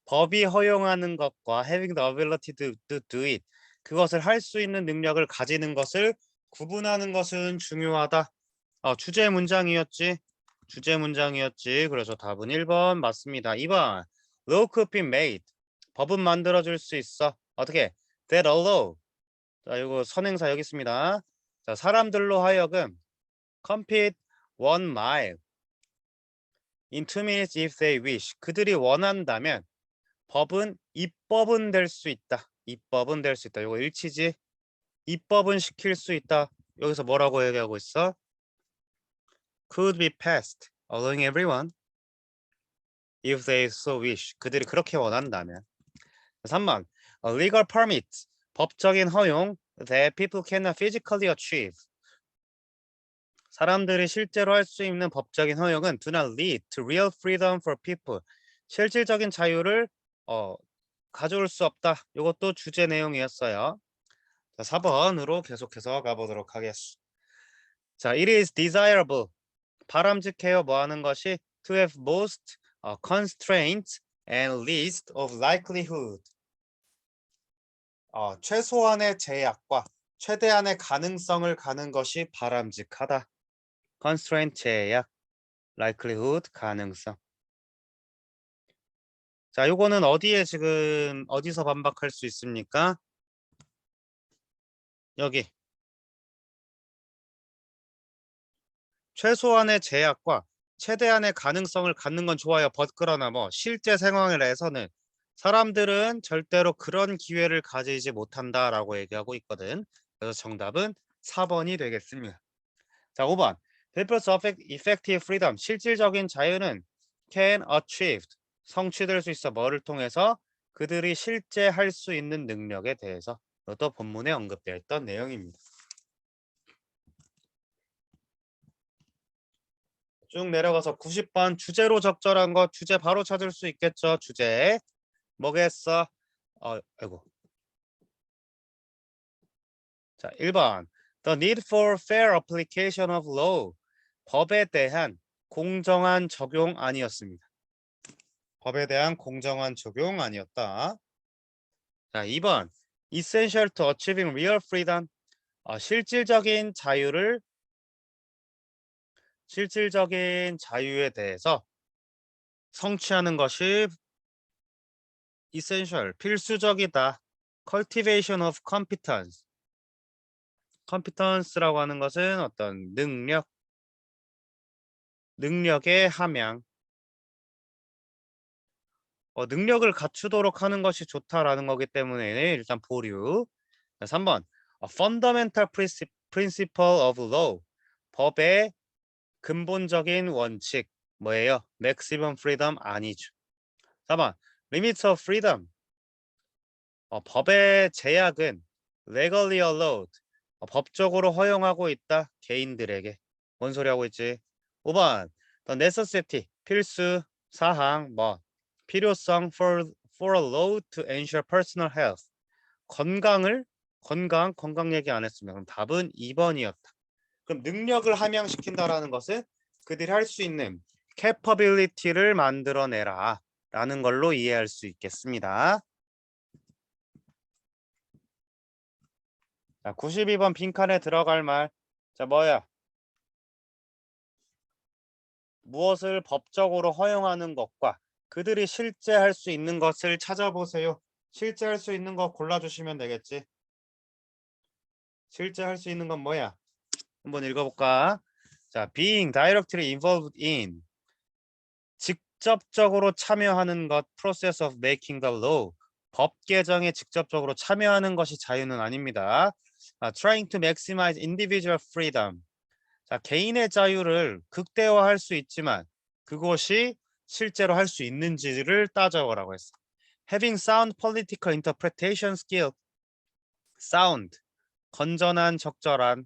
S1: 법이 허용하는 것과 having the ability to do it. 그것을 할 수 있는 능력을 가지는 것을 구분하는 것은 중요하다. 주제 문장이었지. 그래서 답은 1번 맞습니다. 2번. Law could be made. 법은 만들어줄 수 있어. 어떻게? That allow. 자, 이거 선행사 여기 있습니다. 자, 사람들로 하여금 compete 1 mile in 2 minutes if they wish. 그들이 원한다면 입법은 될 수 있다. 입법은 될 수 있다. 이거 일치지. 입법은 시킬 수 있다. 여기서 뭐라고 얘기하고 있어? Could be passed, allowing everyone if they so wish. 그들이 그렇게 원한다면. 3번. A legal permit. 법적인 허용 that people cannot physically achieve. 사람들이 실제로 할 수 있는 법적인 허용은 do not lead to real freedom for people. 실질적인 자유를 가져올 수 없다. 이것도 주제 내용이었어요. 자, 4번으로 계속해서 가보도록 하겠습니다. 자, it is desirable. 바람직해요. 뭐 하는 것이 to have most constraint and least of likelihood. 최소한의 제약과 최대한의 가능성을 가는 것이 바람직하다. constraint 제약, likelihood 가능성. 자, 요거는 어디서 반박할 수 있습니까? 여기. 최소한의 제약과 최대한의 가능성을 갖는 건 좋아요. 그러나 실제 생활에서는 사람들은 절대로 그런 기회를 가지지 못한다라고 얘기하고 있거든. 그래서 정답은 4번이 되겠습니다. 자, 5번. People's effective freedom. 실질적인 자유는 can achieve. 성취될 수 있어. 뭐를 통해서? 그들이 실제 할 수 있는 능력에 대해서. 이것도 본문에 언급되어 있던 내용입니다. 쭉 내려가서 90번 주제로 적절한 거 주제 바로 찾을 수 있겠죠. 주제 뭐겠어? 아이고. 자, 1번. The need for fair application of law. 법에 대한 공정한 적용 아니었습니다. 법에 대한 공정한 적용 아니었다. 자, 2번. Essential to achieving real freedom. 실질적인 자유에 대해서 성취하는 것이 essential, 필수적이다. cultivation of competence. competence라고 하는 것은 어떤 능력의 함양. 능력을 갖추도록 하는 것이 좋다라는 거기 때문에 일단 보류. 3번. fundamental principle of law. 법의 근본적인 원칙 뭐예요? maximum freedom 아니죠. 4번. limits of freedom. 법의 제약은 legally allowed. 법적으로 허용하고 있다. 개인들에게. 뭔 소리 하고 있지? 5번. the necessity. 필수 사항 필요성 for a law to ensure personal health. 건강 얘기 안 했습니다. 그럼 답은 2번이었다. 그럼 능력을 함양시킨다라는 것은 그들이 할 수 있는 capability를 만들어내라 라는 걸로 이해할 수 있겠습니다. 자, 92번 빈칸에 들어갈 말. 자, 뭐야? 무엇을 법적으로 허용하는 것과 그들이 실제 할 수 있는 것을 찾아보세요. 실제 할 수 있는 거 골라주시면 되겠지. 실제 할 수 있는 건 뭐야? 한번 읽어볼까? 자, being directly involved in. 직접적으로 참여하는 것, process of making the law. 법 개정에 직접적으로 참여하는 것이 자유는 아닙니다. trying to maximize individual freedom. 자, 개인의 자유를 극대화할 수 있지만 그것이 실제로 할 수 있는지를 따져보라고 했어. Having sound political interpretation skill. sound, 건전한, 적절한.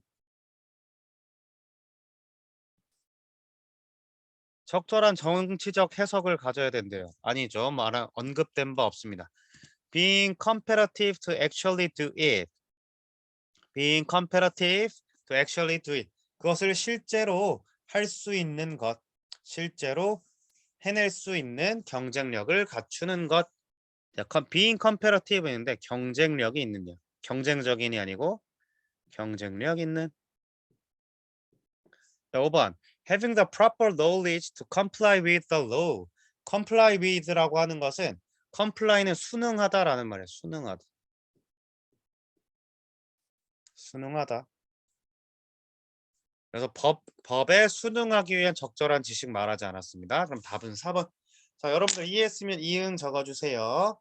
S1: 적절한 정치적 해석을 가져야 된대요. 아니죠. 언급된 바 없습니다. Being comparative to actually do it. Being comparative to actually do it. 그것을 실제로 할 수 있는 것, 실제로 해낼 수 있는 경쟁력을 갖추는 것. being comparative인데 경쟁력이 있느냐. 경쟁적인이 아니고 경쟁력 있는. 5번. Having the proper knowledge to comply with the law. comply with라고 하는 것은 comply는 순응하다라는 말이에요. 순응하다. 그래서 법에 순응하기 위한 적절한 지식 말하지 않았습니다. 그럼 답은 4번. 자, 여러분들 이해했으면 이응 적어주세요.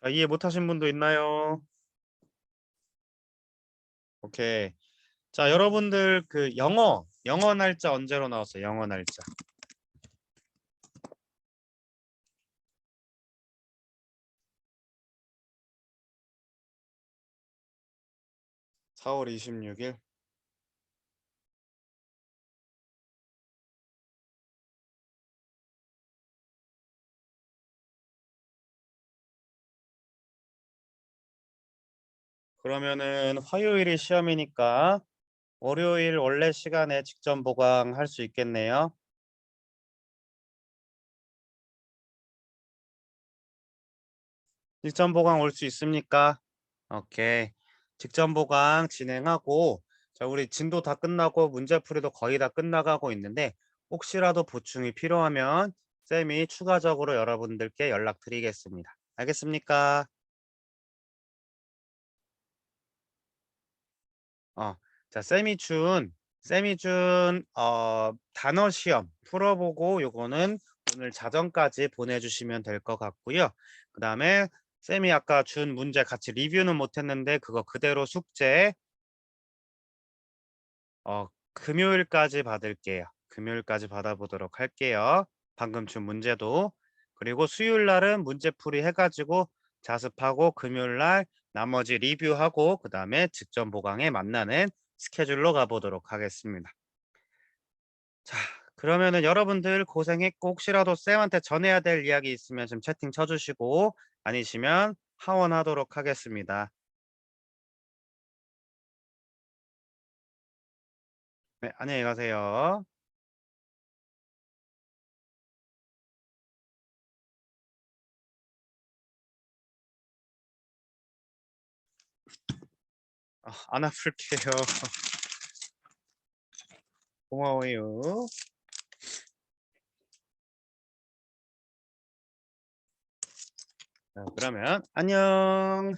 S1: 자, 이해 못하신 분도 있나요? 오케이. 자, 여러분들 그 영어 날짜 언제로 나왔어요? 영어 날짜. 4월 26일. 그러면은 화요일이 시험이니까 월요일 원래 시간에 직전 보강할 수 있겠네요. 직전 보강 올 수 있습니까? 오케이. 직전 보강 진행하고 자, 우리 진도 다 끝나고 문제풀이도 거의 다 끝나가고 있는데 혹시라도 보충이 필요하면 쌤이 추가적으로 여러분들께 연락드리겠습니다. 알겠습니까? 자, 쌤이 준 단어 시험 풀어보고 요거는 오늘 자정까지 보내주시면 될 것 같고요. 그 다음에 쌤이 아까 준 문제 같이 리뷰는 못했는데 그거 그대로 숙제 금요일까지 받을게요. 금요일까지 받아보도록 할게요. 방금 준 문제도. 그리고 수요일 날은 문제풀이 해가지고 자습하고 금요일 날 나머지 리뷰하고 그 다음에 직전 보강에 만나는 스케줄로 가보도록 하겠습니다. 자, 그러면은 여러분들 고생했고 혹시라도 쌤한테 전해야 될 이야기 있으면 좀 채팅 쳐주시고 아니시면 하원하도록 하겠습니다. 네, 안녕히 가세요. 안 아플게요. 고마워요. 자, 그러면 안녕.